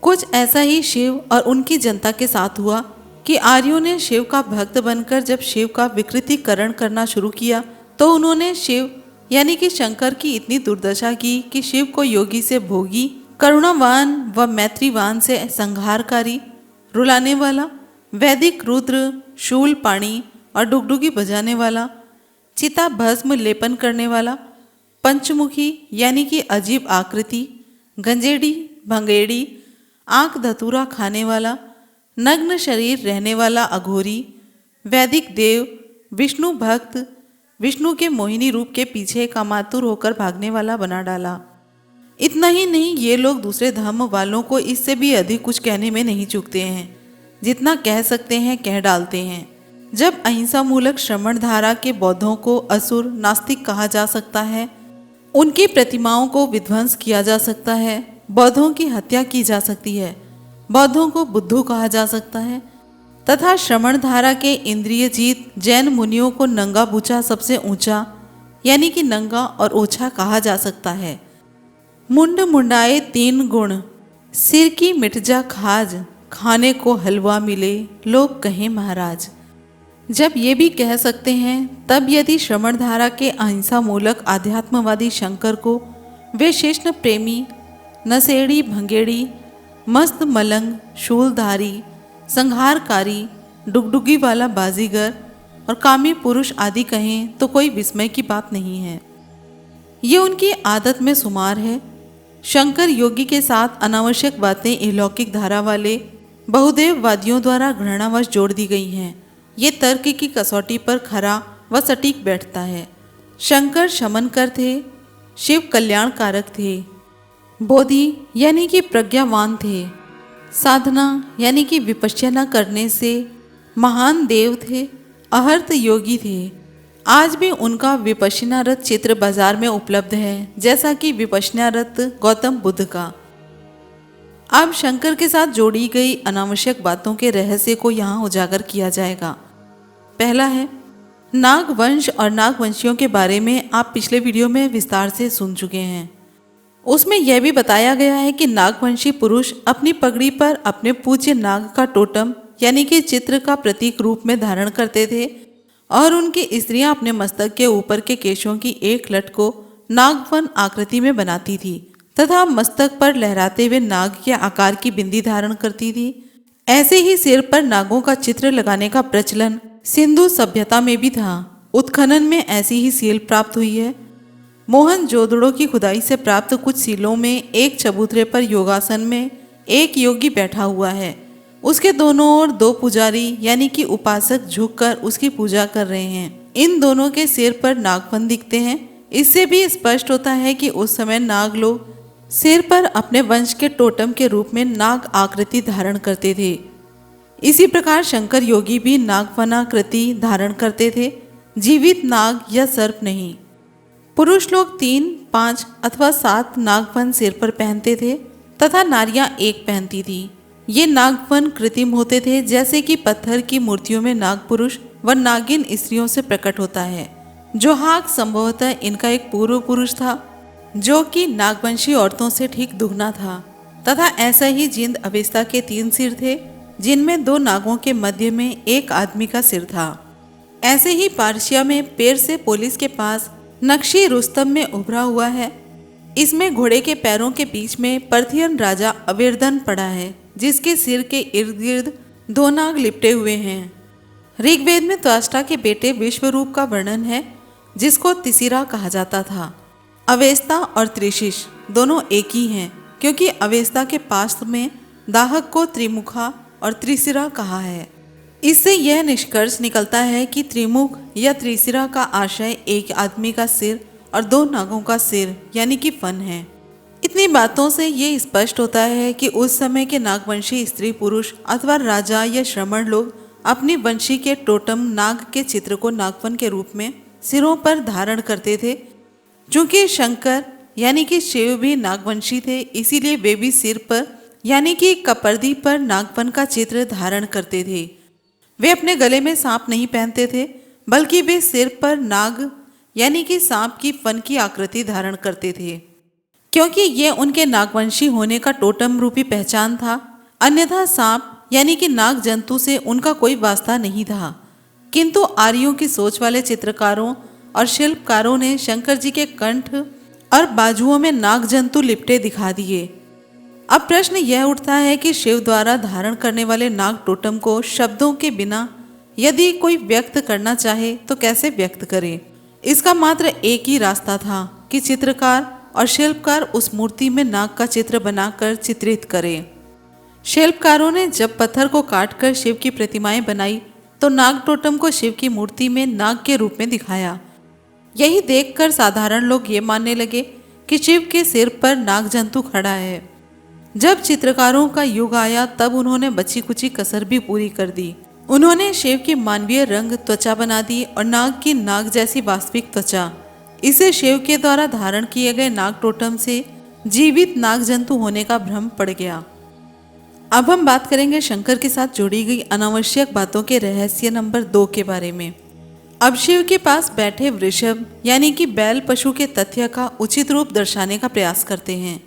कुछ ऐसा ही शिव और उनकी जनता के साथ हुआ कि आर्यों ने शिव का भक्त बनकर जब शिव का विकृतीकरण करना शुरू किया तो उन्होंने शिव यानी कि शंकर की इतनी दुर्दशा की कि शिव को योगी से भोगी करुणावान व मैत्रीवान से संहारकारी, रुलाने वाला, वैदिक रुद्र, शूल पाणी और डुगडुगी बजाने वाला, चिता भस्म लेपन करने वाला, पंचमुखी यानी कि अजीब आकृति, गंजेड़ी, भंगेड़ी, आंख धतूरा खाने वाला, नग्न शरीर रहने वाला अघोरी, वैदिक देव, विष्णु भक्त, विष्णु के मोहिनी रूप के पीछे कामातुर होकर भागने वाला बना डाला। इतना ही नहीं, ये लोग दूसरे धर्म वालों को इससे भी अधिक कुछ कहने में नहीं चूकते हैं। जितना कह सकते हैं कह डालते हैं। जब अहिंसा मूलक श्रमण धारा के बौद्धों को असुर, नास्तिक कहा जा सकता है, उनकी प्रतिमाओं को विध्वंस किया जा सकता है, बौद्धों की हत्या की जा सकती है, बौद्धों को बुद्धू कहा जा सकता है, तथा श्रमण धारा के इंद्रिय जीत जैन मुनियों को नंगा बूचा सबसे ऊंचा यानी कि नंगा और ओछा कहा जा सकता है। मुंड मुंडाए तीन गुण, सिर की मिट जा खाज, खाने को हलवा मिले लोग कहें महाराज। जब ये भी कह सकते हैं, तब यदि श्रमण धारा के अहिंसा मूलक आध्यात्मवादी शंकर को वे शेष्ण प्रेमी, नशेड़ी, भंगेड़ी, मस्त मलंग, शूलधारी, संहारकारी, डुगडुगी वाला बाजीगर और कामी पुरुष आदि कहें तो कोई विस्मय की बात नहीं है। ये उनकी आदत में शुमार है। शंकर योगी के साथ अनावश्यक बातें अलौकिक धारा वाले बहुदेववादियों द्वारा घृणावश जोड़ दी गई हैं। ये तर्क की कसौटी पर खरा व सटीक बैठता है। शंकर शमनकर थे, शिव कल्याणकारक थे, बोधि यानी कि प्रज्ञावान थे, साधना यानी कि विपश्यना करने से महान देव थे, अहर्त योगी थे। आज भी उनका विपश्यनारत चित्र बाजार में उपलब्ध है, जैसा कि विपश्यनारत गौतम बुद्ध का। अब शंकर के साथ जोड़ी गई अनावश्यक बातों के रहस्य को यहाँ उजागर किया जाएगा। पहला है, नागवंश और नागवंशियों के बारे में आप पिछले वीडियो में विस्तार से सुन चुके हैं। उसमें यह भी बताया गया है कि नागवंशी पुरुष अपनी पगड़ी पर अपने पूज्य नाग का टोटम यानी कि चित्र का प्रतीक रूप में धारण करते थे और उनकी स्त्रियां अपने मस्तक के ऊपर के केशों की एक लट को नागवन आकृति में बनाती थी तथा मस्तक पर लहराते हुए नाग के आकार की बिंदी धारण करती थी। ऐसे ही सिर पर नागों का चित्र लगाने का प्रचलन सिंधु सभ्यता में भी था। उत्खनन में ऐसी ही सील प्राप्त हुई है। मोहनजोदड़ो की खुदाई से प्राप्त कुछ सीलों में एक चबूतरे पर योगासन में एक योगी बैठा हुआ है। उसके दोनों ओर दो पुजारी यानी कि उपासक झुककर उसकी पूजा कर रहे हैं। इन दोनों के सिर पर नागफन दिखते हैं। इससे भी स्पष्ट होता है कि उस समय नाग लोग सिर पर अपने वंश के टोटम के रूप में नाग आकृति धारण करते थे। इसी प्रकार शंकर योगी भी नागफनाकृति धारण करते थे, जीवित नाग या सर्प नहीं। पुरुष लोग 3, 5 अथवा 7 नागफन सिर पर पहनते थे तथा नारियां एक पहनती थी। ये नागफन कृत्रिम होते थे, जैसे कि पत्थर की मूर्तियों में नाग पुरुष व नागिन स्त्रियों से प्रकट होता है। जोहाक संभवतः इनका एक पूर्व पुरुष था जो कि नागवंशी औरतों से ठीक दुगना था तथा ऐसा ही जिंद अवेस्ता के 3 सिर थे, जिनमें 2 नागों के मध्य में एक आदमी का सिर था। ऐसे ही पारसिया में पेर से पोलिस के पास नक्शी रुस्तम में उभरा हुआ है। इसमें घोड़े के पैरों के बीच में पर्थियन राजा अवेर्दन पड़ा है, जिसके सिर के इर्द गिर्द 2 नाग लिपटे हुए हैं। ऋग्वेद में त्वष्टा के बेटे विश्वरूप का वर्णन है, जिसको तिसिरा कहा जाता था। अवेस्ता और त्रिशिश दोनों एक ही हैं, क्योंकि अवेस्ता के पास में दाहक को त्रिमुखा और त्रिशिरा कहा है। इससे यह निष्कर्ष निकलता है कि त्रिमुख या त्रिशिरा का आशय एक आदमी का सिर और 2 नागों का सिर यानी कि फन है। इतनी बातों से ये स्पष्ट होता है कि उस समय के नागवंशी स्त्री पुरुष अथवा राजा या श्रमण लोग अपनी वंशी के टोटम नाग के चित्र को नागफन के रूप में सिरों पर धारण करते थे। चूंकि शंकर यानी कि शिव भी नागवंशी थे, इसीलिए वे भी सिर पर यानी कि कपर्दी पर नागफन का चित्र धारण करते थे। वे अपने गले में सांप नहीं पहनते थे, बल्कि वे सिर पर नाग यानी कि सांप की फन की आकृति धारण करते थे, क्योंकि ये उनके नागवंशी होने का टोटम रूपी पहचान था। अन्यथा सांप यानी कि नाग जंतु से उनका कोई वास्ता नहीं था। किंतु आर्यों की सोच वाले चित्रकारों और शिल्पकारों ने शंकर जी के कंठ और बाजुओं में नाग जंतु लिपटे दिखा दिए। अब प्रश्न यह उठता है कि शिव द्वारा धारण करने वाले नाग टोटम को शब्दों के बिना यदि कोई व्यक्त करना चाहे तो कैसे व्यक्त करे। इसका मात्र एक ही रास्ता था कि चित्रकार और शिल्पकार उस मूर्ति में नाग का चित्र बनाकर चित्रित करे। शिल्पकारों ने जब पत्थर को काटकर शिव की प्रतिमाएं बनाई तो नाग टोटम को शिव की मूर्ति में नाग के रूप में दिखाया। यही देखकर साधारण लोग ये मानने लगे कि शिव के सिर पर नाग जंतु खड़ा है। जब चित्रकारों का युग आया तब उन्होंने बची कुची कसर भी पूरी कर दी। उन्होंने शिव की मानवीय रंग त्वचा बना दी और नाग की नाग जैसी वास्तविक त्वचा। इसे शिव के द्वारा धारण किए गए नाग टोटम से जीवित नाग जंतु होने का भ्रम पड़ गया। अब हम बात करेंगे शंकर के साथ जोड़ी गई अनावश्यक बातों के रहस्य नंबर 2 के बारे में। अब शिव के पास बैठे वृषभ यानी कि बैल पशु के तथ्य का उचित रूप दर्शाने का प्रयास करते हैं।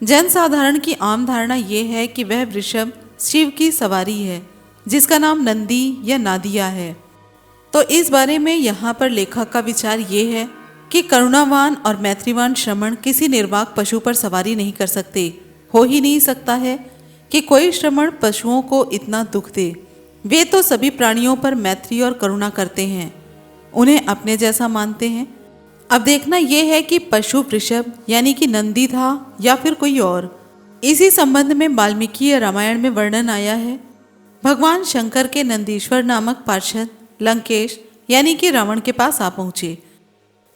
जन साधारण की आम धारणा यह है कि वह वृषभ शिव की सवारी है जिसका नाम नंदी या नादिया है। तो इस बारे में यहाँ पर लेखक का विचार ये है कि करुणावान और मैत्रीवान श्रमण किसी निर्वाक पशु पर सवारी नहीं कर सकते। हो ही नहीं सकता है कि कोई श्रमण पशुओं को इतना दुख दे। वे तो सभी प्राणियों पर मैत्री और करुणा करते हैं, उन्हें अपने जैसा मानते हैं। अब देखना यह है कि पशु वृषभ यानी कि नंदी था या फिर कोई और। इसी संबंध में वाल्मीकि रामायण में वर्णन आया है। भगवान शंकर के नंदीश्वर नामक पार्षद लंकेश यानी कि रावण के पास आ पहुंचे,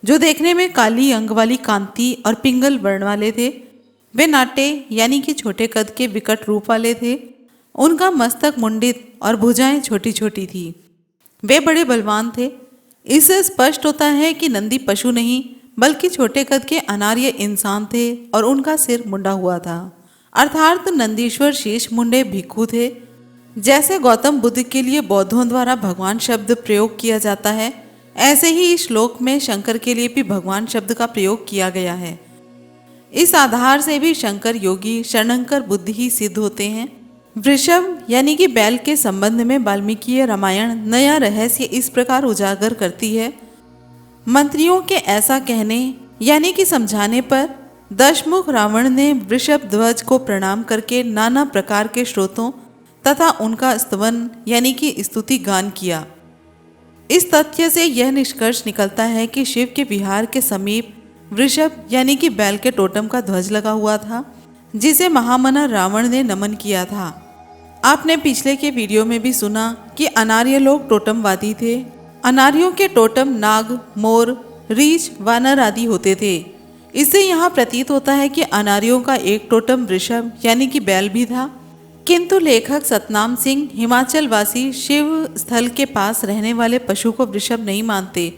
जो देखने में काली अंग वाली कांति और पिंगल वर्ण वाले थे। वे नाटे यानी कि छोटे कद के विकट रूप वाले थे। उनका मस्तक मुंडित और भुजाएं छोटी छोटी थी। वे बड़े बलवान थे। इससे स्पष्ट होता है कि नंदी पशु नहीं बल्कि छोटे कद के अनार्य इंसान थे और उनका सिर मुंडा हुआ था। अर्थात नंदीश्वर शीश मुंडे भिक्षु थे। जैसे गौतम बुद्ध के लिए बौद्धों द्वारा भगवान शब्द प्रयोग किया जाता है, ऐसे ही इस श्लोक में शंकर के लिए भी भगवान शब्द का प्रयोग किया गया है। इस आधार से भी शंकर योगी शरणंकर बुद्धि ही सिद्ध होते हैं। वृषभ यानी कि बैल के संबंध में वाल्मीकि रामायण नया रहस्य इस प्रकार उजागर करती है। मंत्रियों के ऐसा कहने यानी कि समझाने पर दशमुख रावण ने वृषभ ध्वज को प्रणाम करके नाना प्रकार के स्रोतों तथा उनका स्तवन यानी कि स्तुति गान किया। इस तथ्य से यह निष्कर्ष निकलता है कि शिव के विहार के समीप वृषभ यानी कि बैल के टोटम का ध्वज लगा हुआ था, जिसे महामना रावण ने नमन किया था। आपने पिछले के वीडियो में भी सुना कि अनार्य लोग टोटमवादी थे। अनार्यों के टोटम नाग, मोर, रीछ, वानर आदि होते थे। इससे यहाँ प्रतीत होता है कि अनार्यों का एक टोटम वृषभ यानी कि बैल भी था। किंतु लेखक सतनाम सिंह हिमाचल वासी शिव स्थल के पास रहने वाले पशु को वृषभ नहीं मानते।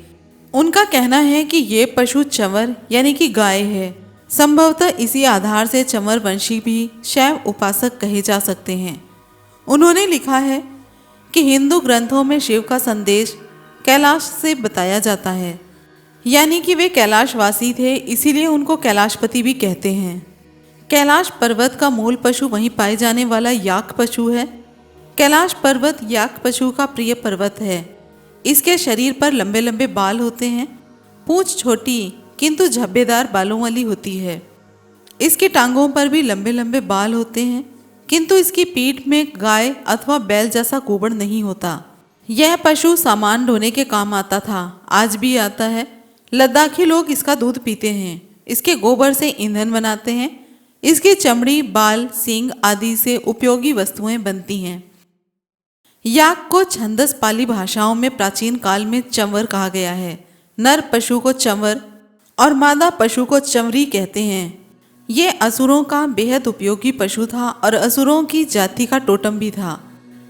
उनका कहना है कि ये पशु चंवर यानी कि गाय है। संभवतः इसी आधार से चंवर वंशी भी शैव उपासक कहे जा सकते हैं। उन्होंने लिखा है कि हिंदू ग्रंथों में शिव का संदेश कैलाश से बताया जाता है, यानी कि वे कैलाशवासी थे, इसीलिए उनको कैलाशपति भी कहते हैं। कैलाश पर्वत का मूल पशु वहीं पाए जाने वाला याक पशु है। कैलाश पर्वत याक पशु का प्रिय पर्वत है। इसके शरीर पर लंबे लंबे बाल होते हैं। पूंछ छोटी किंतु झब्बेदार बालों वाली होती है। इसकी टांगों पर भी लंबे लंबे बाल होते हैं, किंतु इसकी पीठ में गाय अथवा बैल जैसा कोबड़ नहीं होता। यह पशु सामान ढोने के काम आता था, आज भी आता है। लद्दाखी लोग इसका दूध पीते हैं। इसके गोबर से ईंधन बनाते हैं। इसकी चमड़ी, बाल, सींग आदि से उपयोगी वस्तुएं बनती हैं। याक को छंदस पाली भाषाओं में प्राचीन काल में चंवर कहा गया है। नर पशु को चंवर और मादा पशु को चंवरी कहते हैं। ये असुरों का बेहद उपयोगी पशु था और असुरों की जाति का टोटम भी था।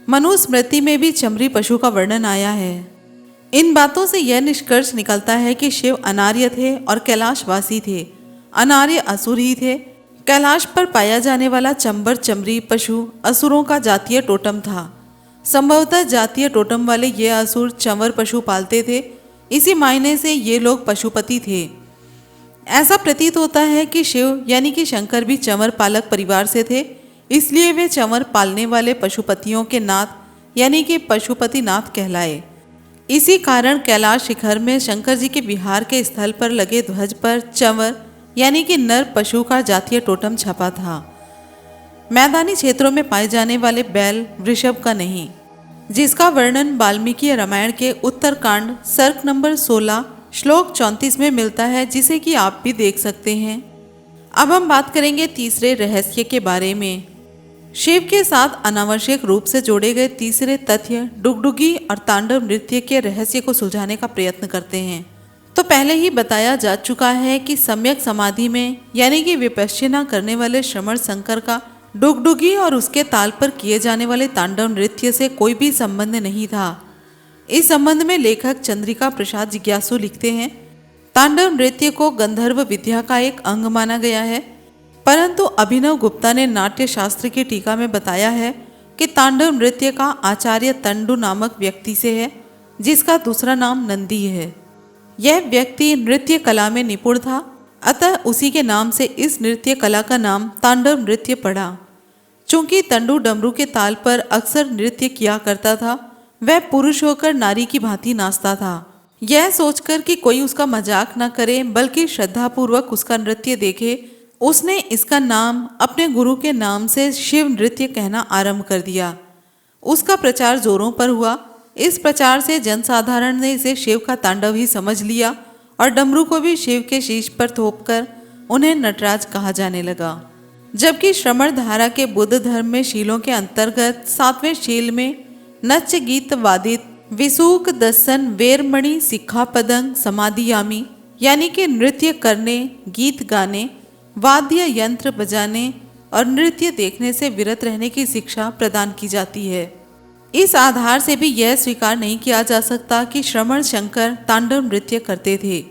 मनुस्मृति में भी चमरी पशु का वर्णन आया है। इन बातों से यह निष्कर्ष निकलता है कि शिव अनार्य थे और कैलाशवासी थे। अनार्य असुर ही थे। कैलाश पर पाया जाने वाला चंबर चमरी पशु असुरों का जातीय टोटम था। संभवतः जातीय टोटम वाले ये असुर चंवर पशु पालते थे, इसी मायने से ये लोग पशुपति थे। ऐसा प्रतीत होता है कि शिव यानी कि शंकर भी चंवर पालक परिवार से थे, इसलिए वे चंवर पालने वाले पशुपतियों के नाथ यानी कि पशुपति नाथ कहलाए। इसी कारण कैलाश शिखर में शंकर जी के विहार के स्थल पर लगे ध्वज पर चंवर यानी कि नर पशु का जातीय टोटम छपा था। मैदानी क्षेत्रों में पाए जाने वाले बैल वृषभ का नहीं, जिसका वर्णन वाल्मीकि रामायण के उत्तरकांड सर्ग नंबर 16 श्लोक 34 में मिलता है, जिसे कि आप भी देख सकते हैं। अब हम बात करेंगे तीसरे रहस्य के बारे में। शिव के साथ अनावश्यक रूप से जोड़े गए तीसरे तथ्य डुगडुगी और तांडव नृत्य के रहस्य को सुलझाने का प्रयत्न करते हैं। तो पहले ही बताया जा चुका है कि सम्यक समाधि में यानी कि विपश्यना करने वाले श्रमण शंकर का डुगडुगी और उसके ताल पर किए जाने वाले तांडव नृत्य से कोई भी संबंध नहीं था। इस संबंध में लेखक चंद्रिका प्रसाद जिज्ञासु लिखते हैं, तांडव नृत्य को गंधर्व विद्या का एक अंग माना गया है, परंतु अभिनव गुप्ता ने नाट्य शास्त्र की टीका में बताया है कि तांडव नृत्य का आचार्य तंडु नामक व्यक्ति से है, जिसका दूसरा नाम नंदी है। यह व्यक्ति नृत्य कला में निपुण था, अतः उसी के नाम से इस नृत्य कला का नाम तांडव नृत्य पड़ा। चूंकि तंडु डमरू के ताल पर अक्सर नृत्य किया करता था, वह पुरुष होकर नारी की भांति नाचता था। यह सोचकर कि कोई उसका मजाक न करे बल्कि श्रद्धापूर्वक उसका नृत्य देखे, उसने इसका नाम अपने गुरु के नाम से शिव नृत्य कहना आरंभ कर दिया। उसका प्रचार जोरों पर हुआ। इस प्रचार से जनसाधारण ने इसे शिव का तांडव ही समझ लिया और डमरू को भी शिव के शीश पर थोपकर उन्हें नटराज कहा जाने लगा। जबकि श्रमण धारा के बुद्ध धर्म में शीलों के अंतर्गत 7वें शील में नच्य गीत वादित विसूक दसन वेरमणि सिक्खा पदंग समाधियामी यानी कि नृत्य करने, गीत गाने, वाद्य यंत्र बजाने और नृत्य देखने से विरत रहने की शिक्षा प्रदान की जाती है। इस आधार से भी यह स्वीकार नहीं किया जा सकता कि श्रमण शंकर तांडव नृत्य करते थे।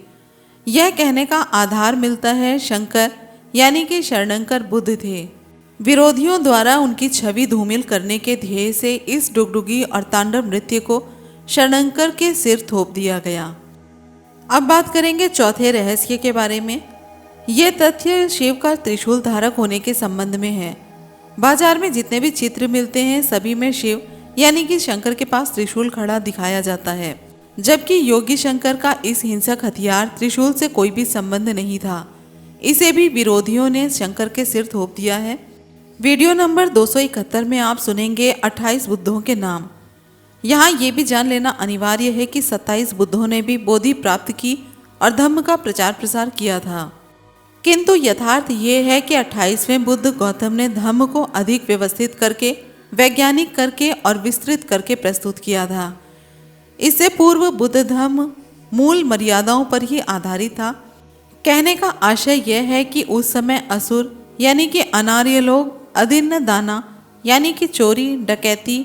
यह कहने का आधार मिलता है शंकर यानी कि शरणंकर बुद्ध थे। विरोधियों द्वारा उनकी छवि धूमिल करने के ध्येय से इस डुगडुगी और तांडव नृत्य को शरणंकर के सिर थोप दिया गया। अब बात करेंगे चौथे रहस्य के बारे में। यह तथ्य शिव का त्रिशूल धारक होने के संबंध में है। बाजार में जितने भी चित्र मिलते हैं सभी में शिव यानी कि शंकर के पास त्रिशूल खड़ा दिखाया जाता है, जबकि योगी शंकर का इस हिंसक हथियार त्रिशूल से कोई भी संबंध नहीं था। इसे भी विरोधियों ने शंकर के सिर थोप दिया है। वीडियो नंबर 271 में आप सुनेंगे 28 बुद्धों के नाम। यहाँ ये भी जान लेना अनिवार्य है कि 27 बुद्धों ने भी बोधि प्राप्त की और धम्म का प्रचार प्रसार किया था, किंतु यथार्थ ये है कि 28वें बुद्ध गौतम ने धम्म को अधिक व्यवस्थित करके, वैज्ञानिक करके और विस्तृत करके प्रस्तुत किया था। इससे पूर्व बुद्ध धम्म मूल मर्यादाओं पर ही आधारित था। कहने का आशय यह है कि उस समय असुर यानी कि अनार्य लोग अदिन्न दाना यानी कि चोरी, डकैती,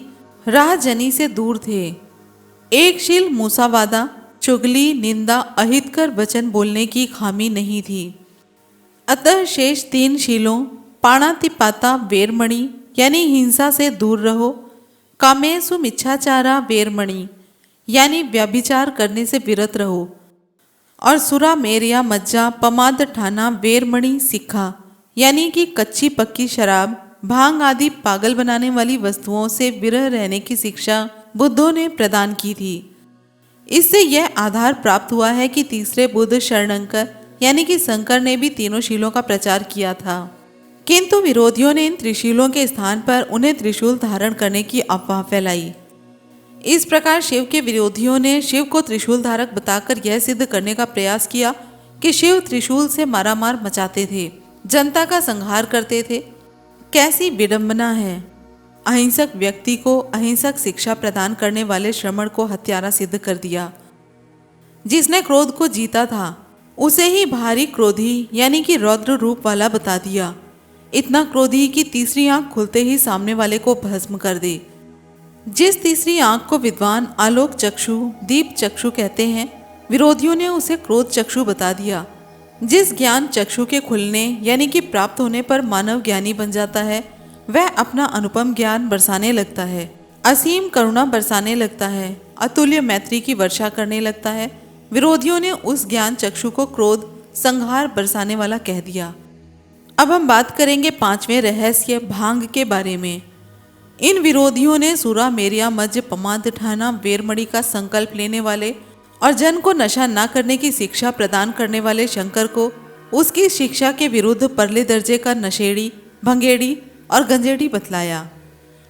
राहजनी से दूर थे। एकशील मूसावादा, चुगली, निंदा, अहितकर वचन बोलने की खामी नहीं थी। अतः शेष 3 शीलों पाणातिपाता वेरमणि यानी हिंसा से दूर रहो, कामेसु मिच्छाचारा वेरमणि यानी व्यभिचार करने से विरत रहो, और सुरा मेरिया मज्जा पमाद ठाना वेरमणि सिक्खा यानी कि कच्ची पक्की शराब, भांग आदि पागल बनाने वाली वस्तुओं से विरह रहने की शिक्षा बुद्धों ने प्रदान की थी। इससे यह आधार प्राप्त हुआ है कि तीसरे बुद्ध शरणंकर यानी कि शंकर ने भी तीनों शीलों का प्रचार किया था, किंतु विरोधियों ने इन त्रिशूलों के स्थान पर उन्हें त्रिशूल धारण करने की अफवाह फैलाई। इस प्रकार शिव के विरोधियों ने शिव को त्रिशूल धारक बताकर यह सिद्ध करने का प्रयास किया कि शिव त्रिशूल से मारामार मचाते थे, जनता का संहार करते थे। कैसी विडंबना है! अहिंसक व्यक्ति को अहिंसक शिक्षा प्रदान करने वाले श्रमण को हत्यारा सिद्ध कर दिया। जिसने क्रोध को जीता था उसे ही भारी क्रोधी यानी कि रौद्र रूप वाला बता दिया। इतना क्रोधी कि तीसरी आंख खुलते ही सामने वाले को भस्म कर दे। जिस तीसरी आंख को विद्वान आलोक चक्षु, दीप चक्षु कहते हैं, विरोधियों ने उसे क्रोध चक्षु बता दिया। जिस ज्ञान चक्षु के खुलने यानी कि प्राप्त होने पर मानव ज्ञानी बन जाता है, वह अपना अनुपम ज्ञान बरसाने लगता है, असीम करुणा बरसाने लगता है, अतुल्य मैत्री की वर्षा करने लगता है। विरोधियों ने उस ज्ञान चक्षु को क्रोध संहार बरसाने वाला कह दिया। अब हम बात करेंगे 5वें रहस्य भांग के बारे में। इन विरोधियों ने सुरा मेरिया मज्ज पमाद ठाना वेरमणि का संकल्प लेने वाले और जन को नशा न करने की शिक्षा प्रदान करने वाले शंकर को उसकी शिक्षा के विरुद्ध परले दर्जे का नशेड़ी, भंगेड़ी और गंजेड़ी बतलाया।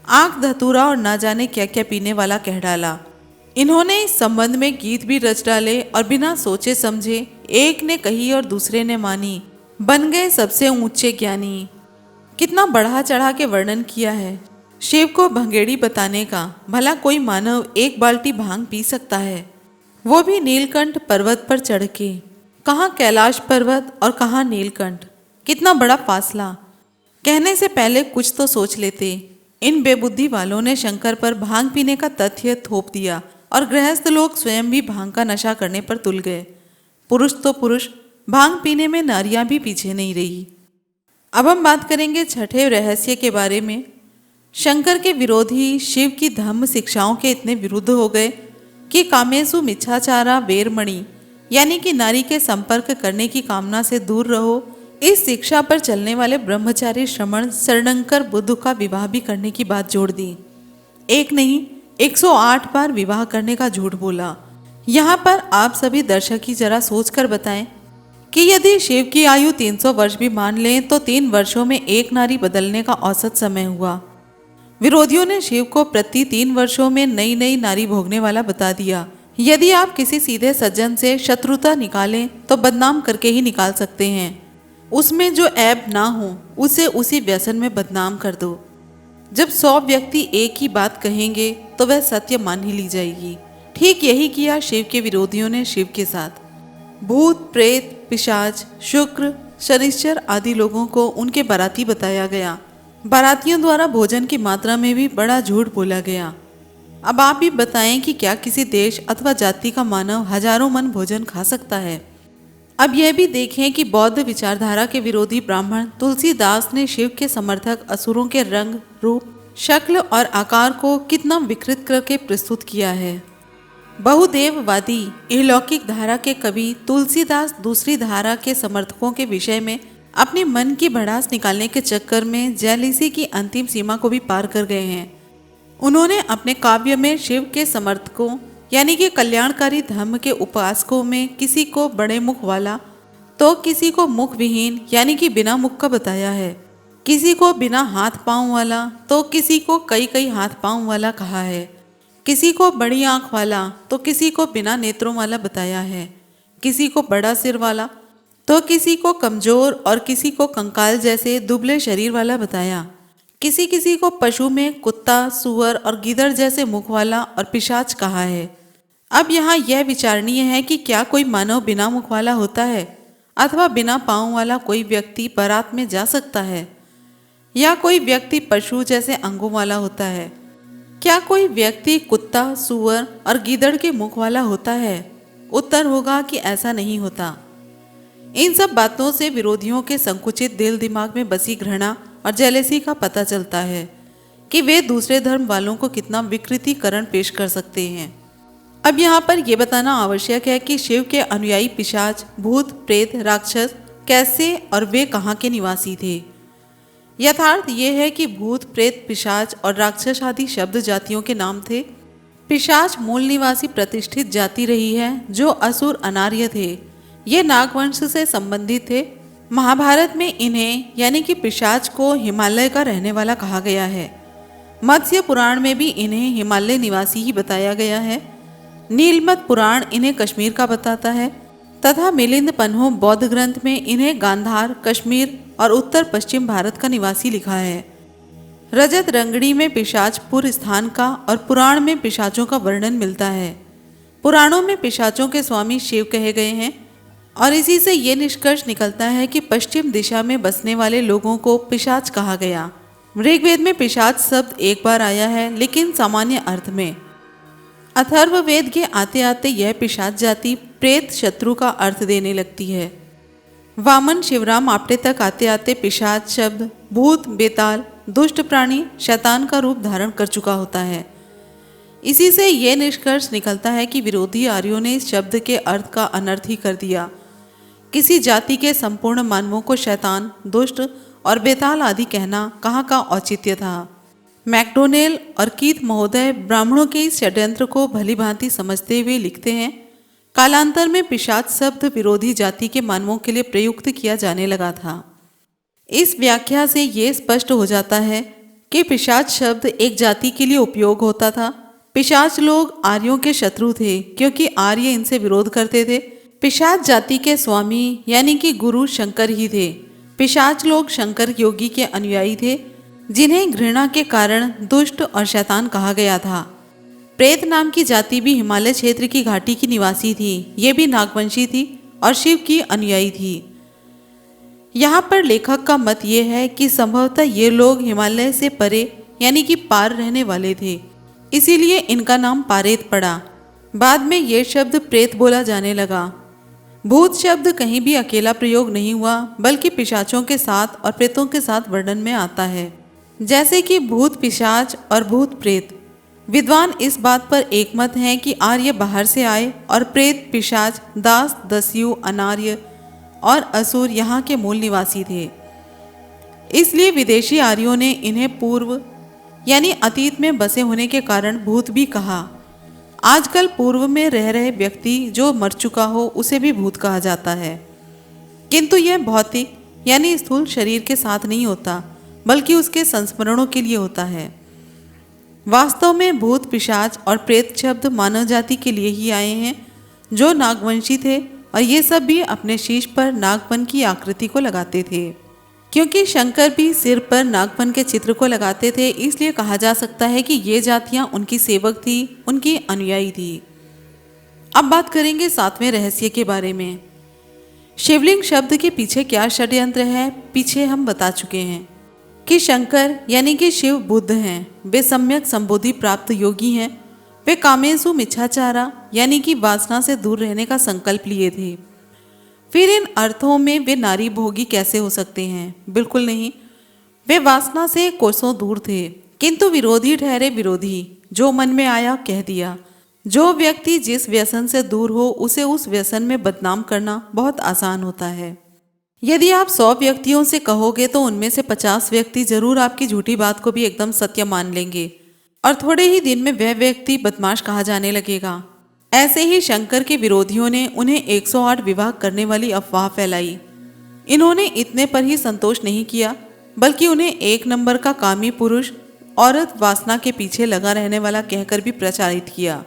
आंख धतूरा और ना जाने क्या क्या पीने वाला कह डाला। इन्होंने इस संबंध में गीत भी रच डाले और बिना सोचे समझे एक ने कही और दूसरे ने मानी, बन गए सबसे ऊंचे ज्ञानी। कितना बढ़ा चढ़ा के वर्णन किया है शिव को भंगेड़ी बताने का। भला कोई मानव एक बाल्टी भांग पी सकता है, वो भी नीलकंठ पर्वत पर चढ़ के। कहाँ कैलाश पर्वत और कहाँ नीलकंठ, कितना बड़ा फासला। कहने से पहले कुछ तो सोच लेते। इन बेबुद्धि वालों ने शंकर पर भांग पीने का तथ्य थोप दिया और गृहस्थ लोग स्वयं भी भांग का नशा करने पर तुल गए। पुरुष तो पुरुष, भांग पीने में नारियां भी पीछे नहीं रही। अब हम बात करेंगे छठे रहस्य के बारे में। शंकर के विरोधी शिव की धम्म शिक्षाओं के इतने विरुद्ध हो गए कि कामेसु मिच्छाचारा वेरमणि, यानी कि नारी के संपर्क करने की कामना से दूर रहो, इस शिक्षा पर चलने वाले ब्रह्मचारी श्रमण शरणंकर बुद्ध का विवाह भी करने की बात जोड़ दी। एक नहीं 108 बार विवाह करने का झूठ बोला। यहाँ पर आप सभी दर्शक ही जरा सोच कर बताएं कि यदि शिव की आयु 300 वर्ष भी मान लें तो 3 वर्षों में एक नारी बदलने का औसत समय हुआ। विरोधियों ने शिव को प्रति 3 वर्षों में नई नई नारी भोगने वाला बता दिया। यदि आप किसी सीधे सज्जन से शत्रुता निकालें तो बदनाम करके ही निकाल सकते हैं। उसमें जो ऐब ना हो उसे उसी व्यसन में बदनाम कर दो। जब 100 व्यक्ति एक ही बात कहेंगे तो वह सत्य मान ही ली जाएगी। ठीक यही किया शिव के विरोधियों ने शिव के साथ। भूत प्रेत पिशाच शुक्र शनिश्चर आदि लोगों को उनके बाराती बताया गया। बारातियों द्वारा भोजन की मात्रा में भी बड़ा झूठ बोला गया। अब आप भी बताएं कि क्या किसी देश अथवा जाति का मानव हजारों मन भोजन खा सकता है। अब यह भी देखें कि बौद्ध विचारधारा के विरोधी ब्राह्मण तुलसीदास ने शिव के समर्थक असुरों के रंग रूप शक्ल और आकार को कितना विकृत करके प्रस्तुत किया है। बहुदेववादी इहलौकिक धारा के कवि तुलसीदास दूसरी धारा के समर्थकों के विषय में अपने मन की भड़ास निकालने के चक्कर में जेलिसी की अंतिम सीमा को भी पार कर गए हैं। उन्होंने अपने काव्य में शिव के समर्थकों यानी कि कल्याणकारी धर्म के उपासकों में किसी को बड़े मुख वाला तो किसी को मुख विहीन यानी कि बिना मुख का बताया है। किसी को बिना हाथ पांव वाला तो किसी को कई कई हाथ पांव वाला कहा है। किसी को बड़ी आंख वाला तो किसी को बिना नेत्रों वाला बताया है। किसी को बड़ा सिर वाला तो किसी को कमजोर और किसी को कंकाल जैसे दुबले शरीर वाला बताया। किसी किसी को पशु में कुत्ता सुअर और गीदड़ जैसे मुख वाला और पिशाच कहा है। अब यहाँ यह विचारणीय है कि क्या कोई मानव बिना मुख वाला होता है अथवा बिना पाँव वाला कोई व्यक्ति बारात में जा सकता है, या कोई व्यक्ति पशु जैसे अंगों वाला होता है। क्या कोई व्यक्ति कुत्ता सुअर और गीदड़ के मुख वाला होता है? उत्तर होगा कि ऐसा नहीं होता। इन सब बातों से विरोधियों के संकुचित दिल दिमाग में बसी घृणा और जेलेसी का पता चलता है कि वे दूसरे धर्म वालों को कितना विकृतीकरण पेश कर सकते हैं। अब यहाँ पर यह बताना आवश्यक है कि शिव के अनुयायी पिशाच भूत प्रेत राक्षस कैसे और वे कहाँ के निवासी थे। यथार्थ ये है कि भूत प्रेत पिशाच और राक्षस आदि शब्द जातियों के नाम थे। पिशाच मूल निवासी प्रतिष्ठित जाति रही है जो असुर अनार्य थे। ये नागवंश से संबंधित थे। महाभारत में इन्हें यानी कि पिशाच को हिमालय का रहने वाला कहा गया है। मत्स्य पुराण में भी इन्हें हिमालय निवासी ही बताया गया है। नीलमत पुराण इन्हें कश्मीर का बताता है तथा मिलिंद पन्हो बौद्ध ग्रंथ में इन्हें गांधार कश्मीर और उत्तर पश्चिम भारत का निवासी लिखा है। रजत रंगड़ी में पिशाचपुर स्थान का और पुराण में पिशाचों का वर्णन मिलता है। पुराणों में पिशाचों के स्वामी शिव कहे गए हैं और इसी से ये निष्कर्ष निकलता है कि पश्चिम दिशा में बसने वाले लोगों को पिशाच कहा गया। ऋग्वेद में पिशाच शब्द एक बार आया है लेकिन सामान्य अर्थ में। अथर्ववेद के आते आते यह पिशाच जाति प्रेत शत्रु का अर्थ देने लगती है। वामन शिवराम आपटे तक आते आते पिशाच शब्द भूत बेताल दुष्ट प्राणी शैतान का रूप धारण कर चुका होता है। इसी से यह निष्कर्ष निकलता है कि विरोधी आर्यों ने इस शब्द के अर्थ का अनर्थ ही कर दिया। किसी जाति के संपूर्ण मानवों को शैतान दुष्ट और बेताल आदि कहना कहाँ का औचित्य था। मैकडोनेल और कीथ महोदय ब्राह्मणों के इस षड्यंत्र को भली भांति समझते हुए लिखते हैं, कालांतर में पिशाच शब्द विरोधी जाति के मानवों के लिए प्रयुक्त किया जाने लगा था। इस व्याख्या से ये स्पष्ट हो जाता है कि पिशाच शब्द एक जाति के लिए उपयोग होता था। पिशाच लोग आर्यों के शत्रु थे क्योंकि आर्य इनसे विरोध करते थे। पिशाच जाति के स्वामी यानी कि गुरु शंकर ही थे। पिशाच लोग शंकर योगी के अनुयायी थे, जिन्हें घृणा के कारण दुष्ट और शैतान कहा गया था। प्रेत नाम की जाति भी हिमालय क्षेत्र की घाटी की निवासी थी। ये भी नागवंशी थी और शिव की अनुयायी थी। यहाँ पर लेखक का मत ये है कि संभवतः ये लोग हिमालय से परे यानी कि पार रहने वाले थे, इसीलिए इनका नाम पारेत पड़ा। बाद में ये शब्द प्रेत बोला जाने लगा। भूत शब्द कहीं भी अकेला प्रयोग नहीं हुआ, बल्कि पिशाचों के साथ और प्रेतों के साथ वर्णन में आता है, जैसे कि भूत पिशाच और भूत प्रेत। विद्वान इस बात पर एकमत हैं कि आर्य बाहर से आए और प्रेत पिशाच दास दस्यु अनार्य और असुर यहाँ के मूल निवासी थे। इसलिए विदेशी आर्यों ने इन्हें पूर्व यानी अतीत में बसे होने के कारण भूत भी कहा। आजकल पूर्व में रह रहे व्यक्ति जो मर चुका हो उसे भी भूत कहा जाता है, किंतु यह भौतिक यानी स्थूल शरीर के साथ नहीं होता, बल्कि उसके संस्मरणों के लिए होता है। वास्तव में भूत पिशाच और प्रेत शब्द मानव जाति के लिए ही आए हैं जो नागवंशी थे, और ये सब भी अपने शीश पर नागपन की आकृति को लगाते थे। क्योंकि शंकर भी सिर पर नागपन के चित्र को लगाते थे, इसलिए कहा जा सकता है कि ये जातियां उनकी सेवक थी, उनकी अनुयायी थी। अब बात करेंगे 7वें रहस्य के बारे में। शिवलिंग शब्द के पीछे क्या षड्यंत्र है, पीछे हम बता चुके हैं कि शंकर यानी कि शिव बुद्ध हैं। वे सम्यक संबोधि प्राप्त योगी हैं। वे कामेसु मिच्छाचारा यानी कि वासना से दूर रहने का संकल्प लिए थे। फिर इन अर्थों में वे नारी भोगी कैसे हो सकते हैं? बिल्कुल नहीं। वे वासना से कोसों दूर थे, किंतु विरोधी ठहरे विरोधी। जो मन में आया कह दिया। जो व्यक्ति जिस व्यसन से दूर हो उसे उस व्यसन में बदनाम करना बहुत आसान होता है। यदि आप 100 व्यक्तियों से कहोगे तो उनमें से 50 व्यक्ति जरूर आपकी झूठी बात को भी एकदम सत्य मान लेंगे, और थोड़े ही दिन में वह व्यक्ति बदमाश कहा जाने लगेगा। ऐसे ही शंकर के विरोधियों ने उन्हें 108 विवाह करने वाली अफवाह फैलाई। इन्होंने इतने पर ही संतोष नहीं किया, बल्कि उन्हें एक नंबर का कामी पुरुष औरत वासना के पीछे लगा रहने वाला कहकर भी प्रचारित किया।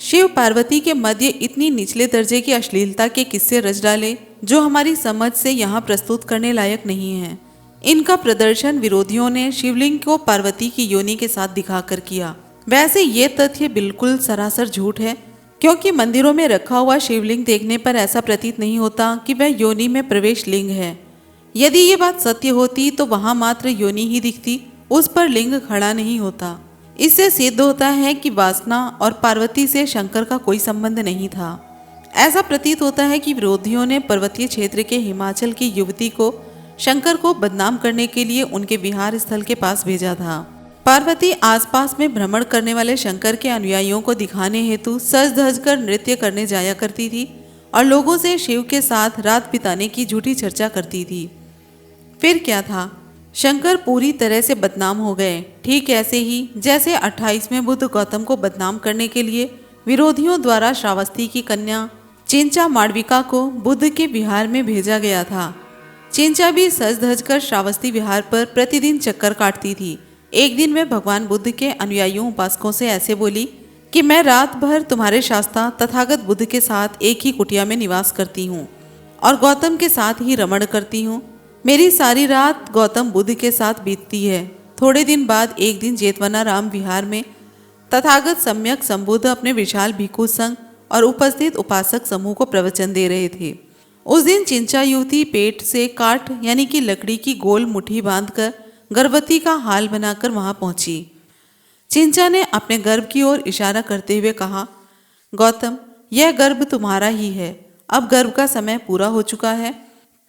शिव पार्वती के मध्य इतनी निचले दर्जे की अश्लीलता के किस्से रच डाले जो हमारी समझ से यहाँ प्रस्तुत करने लायक नहीं है। इनका प्रदर्शन विरोधियों ने शिवलिंग को पार्वती की योनि के साथ दिखाकर किया। वैसे ये तथ्य बिल्कुल सरासर झूठ है, क्योंकि मंदिरों में रखा हुआ शिवलिंग देखने पर ऐसा प्रतीत नहीं होता कि वह योनि में प्रवेश लिंग है। यदि ये बात सत्य होती तो वहां मात्र योनि ही दिखती, उस पर लिंग खड़ा नहीं होता। इससे सिद्ध होता है कि वासना और पार्वती से शंकर का कोई संबंध नहीं था। ऐसा प्रतीत होता है कि विरोधियों ने पर्वतीय क्षेत्र के हिमाचल की युवती को शंकर को बदनाम करने के लिए उनके विहार स्थल के पास भेजा था। पार्वती आसपास में भ्रमण करने वाले शंकर के अनुयायियों को दिखाने हेतु सज धज कर नृत्य करने जाया करती थी और लोगों से शिव के साथ रात बिताने की झूठी चर्चा करती थी। फिर क्या था, शंकर पूरी तरह से बदनाम हो गए। ठीक ऐसे ही जैसे 28वें बुद्ध गौतम को बदनाम करने के लिए विरोधियों द्वारा श्रावस्ती की कन्या चिंचा माड़विका को बुद्ध के विहार में भेजा गया था। चिंचा भी सज धज कर श्रावस्ती विहार पर प्रतिदिन चक्कर काटती थी। एक दिन वह भगवान बुद्ध के अनुयायियों उपासकों से ऐसे बोली कि मैं रात भर तुम्हारे शास्ता तथागत बुद्ध के साथ एक ही कुटिया में निवास करती हूँ और गौतम के साथ ही रमण करती हूँ। मेरी सारी रात गौतम बुद्ध के साथ बीतती है। थोड़े दिन बाद एक दिन जेतवना राम विहार में तथागत सम्यक संबुद्ध अपने विशाल भिक्षु संघ और उपस्थित उपासक समूह को प्रवचन दे रहे थे। उस दिन चिंचा युवती पेट से काठ यानी कि लकड़ी की गोल मुट्ठी बांधकर गर्भवती का हाल बनाकर वहां पहुंची। चिंचा ने अपने गर्भ की ओर इशारा करते हुए कहा, गौतम, यह गर्भ तुम्हारा ही है। अब गर्भ का समय पूरा हो चुका है,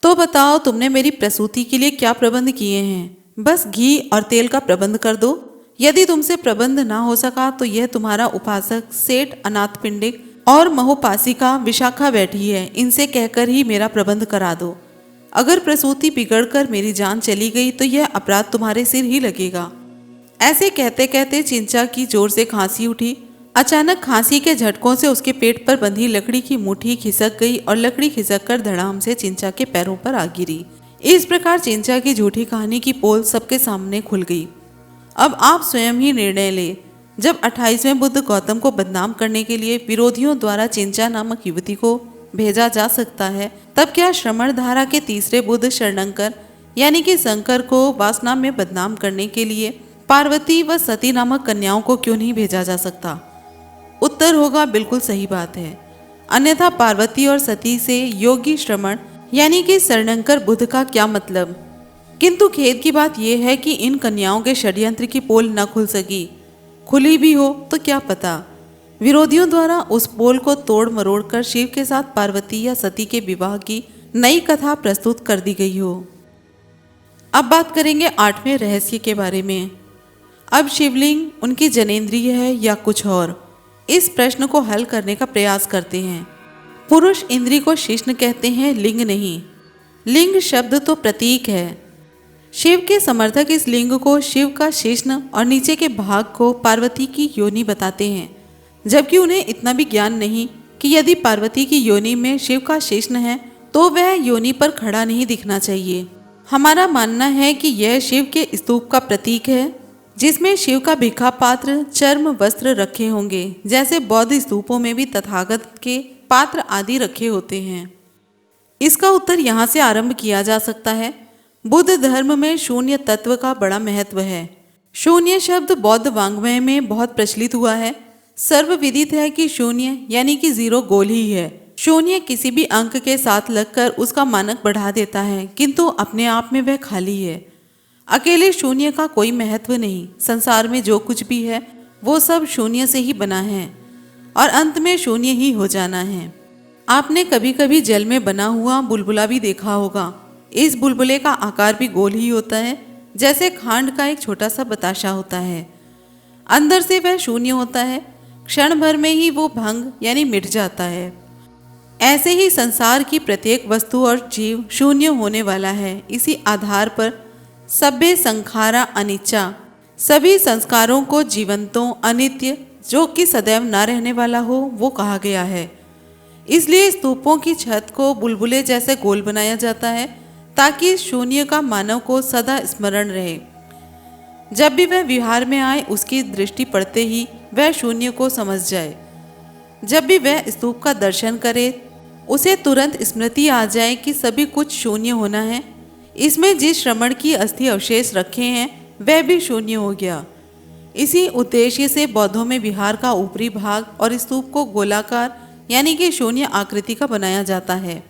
तो बताओ तुमने मेरी प्रसूति के लिए क्या प्रबंध किए हैं? बस घी और तेल का प्रबंध कर दो। यदि तुमसे प्रबंध ना हो सका तो यह तुम्हारा उपासक सेठ अनाथपिंडिक और महोपासिका विशाखा बैठी है, इनसे कहकर ही मेरा प्रबंध करा दो। अगर प्रसूति बिगड़कर मेरी जान चली गई तो यह अपराध तुम्हारे सिर ही लगेगा। ऐसे कहते कहते चिंचा की जोर से खांसी उठी। अचानक खांसी के झटकों से उसके पेट पर बंधी लकड़ी की मुट्ठी खिसक गई और लकड़ी खिसक कर धड़ाम से चिंचा के पैरों पर आ गिरी। इस प्रकार चेंचा की झूठी कहानी की पोल सबके सामने खुल गई। अब आप स्वयं ही निर्णय लें। जब 28वें बुद्ध गौतम को बदनाम करने के लिए विरोधियों द्वारा चेंचा नामक युवती को भेजा जा सकता है, तब क्या श्रमण धारा के तीसरे बुद्ध शरणंकर यानी कि शंकर को वासना में बदनाम करने के लिए पार्वती व सती नामक कन्याओं को क्यों नहीं भेजा जा सकता? उत्तर होगा बिल्कुल सही बात है। अन्यथा पार्वती और सती से योगी श्रमण यानी कि शरणंकर बुद्ध का क्या मतलब? किंतु खेद की बात यह है कि इन कन्याओं के षड्यंत्र की पोल न खुल सकी। खुली भी हो तो क्या पता विरोधियों द्वारा उस पोल को तोड़ मरोड़ कर शिव के साथ पार्वती या सती के विवाह की नई कथा प्रस्तुत कर दी गई हो। अब बात करेंगे 8वें रहस्य के बारे में। अब शिवलिंग उनकी जनेंद्रिय है या कुछ और? इस प्रश्न को हल करने का प्रयास करते हैं। पुरुष इंद्री को शिश्न कहते हैं, लिंग नहीं। लिंग शब्द तो प्रतीक है। शिव के समर्थक इस लिंग को शिव का शिश्न और नीचे के भाग को पार्वती की योनि बताते हैं, जबकि उन्हें इतना भी ज्ञान नहीं कि यदि पार्वती की योनि में शिव का शिश्न है तो वह योनि पर खड़ा नहीं दिखना चाहिए। हमारा मानना है कि यह शिव के स्तूप का प्रतीक है, जिसमें शिव का भिक्षा पात्र, चर्म, वस्त्र रखे होंगे, जैसे बौद्ध स्तूपों में भी तथागत के पात्र आदि रखे होते हैं। इसका उत्तर यहाँ से आरंभ किया जा सकता है। बुद्ध धर्म में शून्य तत्व का बड़ा महत्व है। शून्य शब्द बौद्ध वाङ्मय में बहुत प्रचलित हुआ है। सर्वविदित है कि शून्य यानी कि जीरो गोल ही है। शून्य किसी भी अंक के साथ लगकर उसका मानक बढ़ा देता है, किंतु अपने आप में वह खाली है। अकेले शून्य का कोई महत्व नहीं। संसार में जो कुछ भी है वो सब शून्य से ही बना है और अंत में शून्य ही हो जाना है। आपने कभी कभी जल में बना हुआ बुलबुला भी देखा होगा। इस बुलबुले का आकार भी गोल ही होता है, जैसे खांड का एक छोटा सा बताशा होता है। अंदर से वह शून्य होता है, क्षण भर में ही वो भंग यानी मिट जाता है। ऐसे ही संसार की प्रत्येक वस्तु और जीव शून्य होने वाला है। इसी आधार पर सभ्य संखारा अनिच्चा, सभी संस्कारों को जीवंतों अनित्य, जो कि सदैव न रहने वाला हो, वो कहा गया है। इसलिए स्तूपों की छत को बुलबुले जैसे गोल बनाया जाता है, ताकि शून्य का मानव को सदा स्मरण रहे। जब भी वह विहार में आए, उसकी दृष्टि पड़ते ही वह शून्य को समझ जाए। जब भी वह स्तूप का दर्शन करे, उसे तुरंत स्मृति आ जाए कि सभी कुछ शून्य होना है। इसमें जिस श्रमण की अस्थि अवशेष रखे हैं वह भी शून्य हो गया। इसी उद्देश्य से बौद्धों में विहार का ऊपरी भाग और स्तूप को गोलाकार यानी कि शून्य आकृति का बनाया जाता है।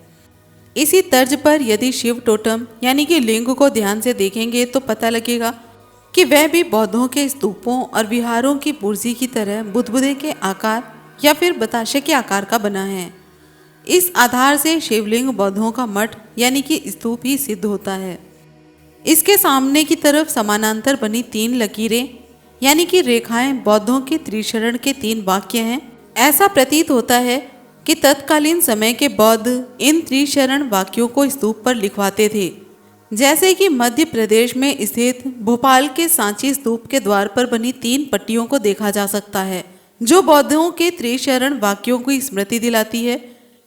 इसी तर्ज पर यदि शिव टोटम यानी कि लिंग को ध्यान से देखेंगे तो पता लगेगा कि वह भी बौद्धों के स्तूपों और विहारों की बुर्जी की तरह बुदबुदे के आकार या फिर बताशे के आकार का बना है। इस आधार से शिवलिंग बौद्धों का मठ यानी कि स्तूप ही सिद्ध होता है। इसके सामने की तरफ समानांतर बनी 3 लकीरें यानी कि रेखाएं बौद्धों के त्रिशरण के 3 वाक्य हैं। ऐसा प्रतीत होता है कि तत्कालीन समय के बौद्ध इन त्रिशरण वाक्यों को स्तूप पर लिखवाते थे। जैसे कि मध्य प्रदेश में स्थित भोपाल के सांची स्तूप के द्वार पर बनी 3 पट्टियों को देखा जा सकता है, जो बौद्धों के त्रिशरण वाक्यों की स्मृति दिलाती है।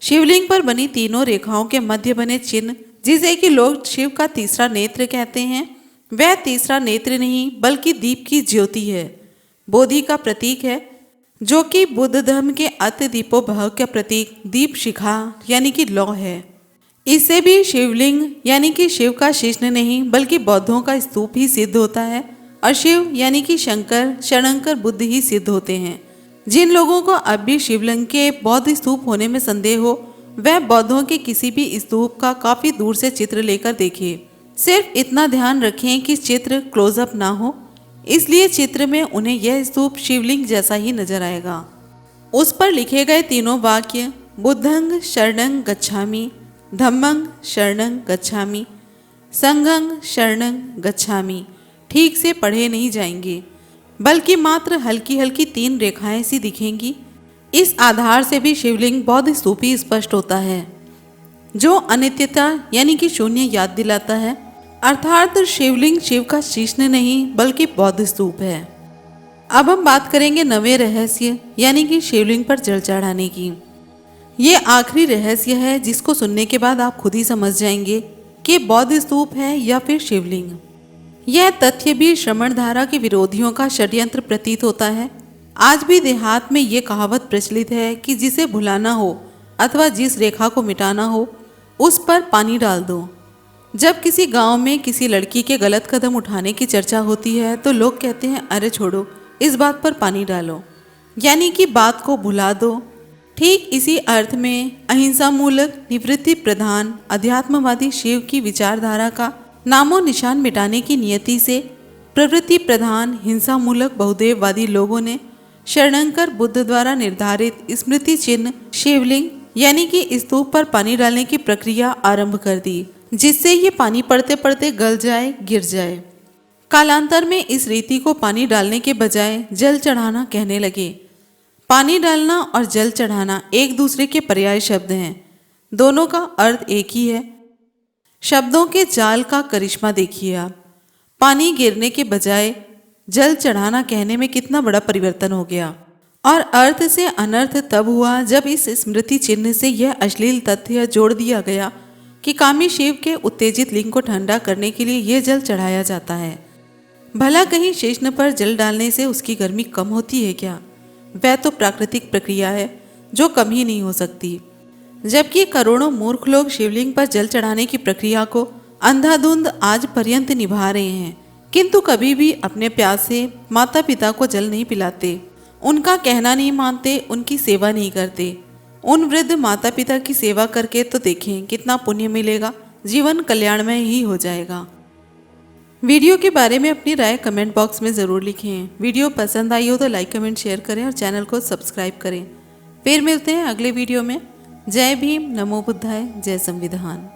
शिवलिंग पर बनी तीनों रेखाओं के मध्य बने चिन्ह, जिसे कि लोग शिव का तीसरा नेत्र कहते हैं, वह तीसरा नेत्र नहीं बल्कि दीप की ज्योति है, बोधि का प्रतीक है, जो कि बुद्ध धर्म के अति दीपोभव का प्रतीक दीप शिखा यानी कि लौ है। इससे भी शिवलिंग यानी कि शिव का शिश्न नहीं बल्कि बौद्धों का स्तूप ही सिद्ध होता है और शिव यानी कि शंकर शरणंकर बुद्ध ही सिद्ध होते हैं। जिन लोगों को अब भी शिवलिंग के बौद्ध स्तूप होने में संदेह हो, वह बौद्धों के किसी भी स्तूप का काफी दूर से चित्र लेकर देखें। सिर्फ इतना ध्यान रखें कि चित्र क्लोजअप ना हो, इसलिए चित्र में उन्हें यह स्तूप शिवलिंग जैसा ही नजर आएगा। उस पर लिखे गए तीनों वाक्य बुद्धंग शरणं गच्छामि, धम्मंग शरणं गच्छामि, संघं शरणं गच्छामि ठीक से पढ़े नहीं जाएंगे, बल्कि मात्र हल्की हल्की 3 रेखाएं सी दिखेंगी। इस आधार से भी शिवलिंग बौद्ध स्तूप ही स्पष्ट होता है, जो अनित्यता यानी कि शून्य याद दिलाता है। अर्थात शिवलिंग शिव का शिश्न नहीं बल्कि बौद्ध स्तूप है। अब हम बात करेंगे 9वें रहस्य यानी कि शिवलिंग पर जल चढ़ाने की। ये आखिरी रहस्य है जिसको सुनने के बाद आप खुद ही समझ जाएंगे कि बौद्ध स्तूप है या फिर शिवलिंग। यह तथ्य भी श्रमण धारा के विरोधियों का षड्यंत्र प्रतीत होता है। आज भी देहात में ये कहावत प्रचलित है कि जिसे भुलाना हो अथवा जिस रेखा को मिटाना हो उस पर पानी डाल दो। जब किसी गांव में किसी लड़की के गलत कदम उठाने की चर्चा होती है तो लोग कहते हैं, अरे छोड़ो, इस बात पर पानी डालो, यानी कि बात को भुला दो। ठीक इसी अर्थ में अहिंसा मूलक, निवृत्ति प्रधान, अध्यात्मवादी शिव की विचारधारा का नामो निशान मिटाने की नियति से प्रवृत्ति प्रधान, हिंसा मूलक बहुदेववादी लोगों ने शरणंकर बुद्ध द्वारा निर्धारित स्मृति चिन्ह शिवलिंग यानी कि स्तूप पर पानी डालने की प्रक्रिया आरंभ कर दी, जिससे ये पानी पड़ते पड़ते गल जाए, गिर जाए। कालांतर में इस रीति को पानी डालने के बजाय जल चढ़ाना कहने लगे। पानी डालना और जल चढ़ाना एक दूसरे के पर्याय शब्द हैं, दोनों का अर्थ एक ही है। शब्दों के जाल का करिश्मा देखिए आप। पानी गिरने के बजाय जल चढ़ाना कहने में कितना बड़ा परिवर्तन हो गया। और अर्थ से अनर्थ तब हुआ जब इस स्मृति चिन्ह से यह अश्लील तथ्य जोड़ दिया गया कि कामी शिव के उत्तेजित लिंग को ठंडा करने के लिए यह जल चढ़ाया जाता है। भला कहीं शेषन पर जल डालने से उसकी गर्मी कम होती है क्या? वह तो प्राकृतिक प्रक्रिया है जो कम ही नहीं हो सकती। जबकि करोड़ों मूर्ख लोग शिवलिंग पर जल चढ़ाने की प्रक्रिया को अंधाधुंध आज पर्यंत निभा रहे हैं, किंतु कभी भी अपने प्यासे माता पिता को जल नहीं पिलाते, उनका कहना नहीं मानते, उनकी सेवा नहीं करते। उन वृद्ध माता पिता की सेवा करके तो देखें कितना पुण्य मिलेगा, जीवन कल्याणमय ही हो जाएगा। वीडियो के बारे में अपनी राय कमेंट बॉक्स में ज़रूर लिखें। वीडियो पसंद आई हो तो लाइक कमेंट शेयर करें और चैनल को सब्सक्राइब करें। फिर मिलते हैं अगले वीडियो में। जय भीम, नमो बुद्धाय, जय संविधान।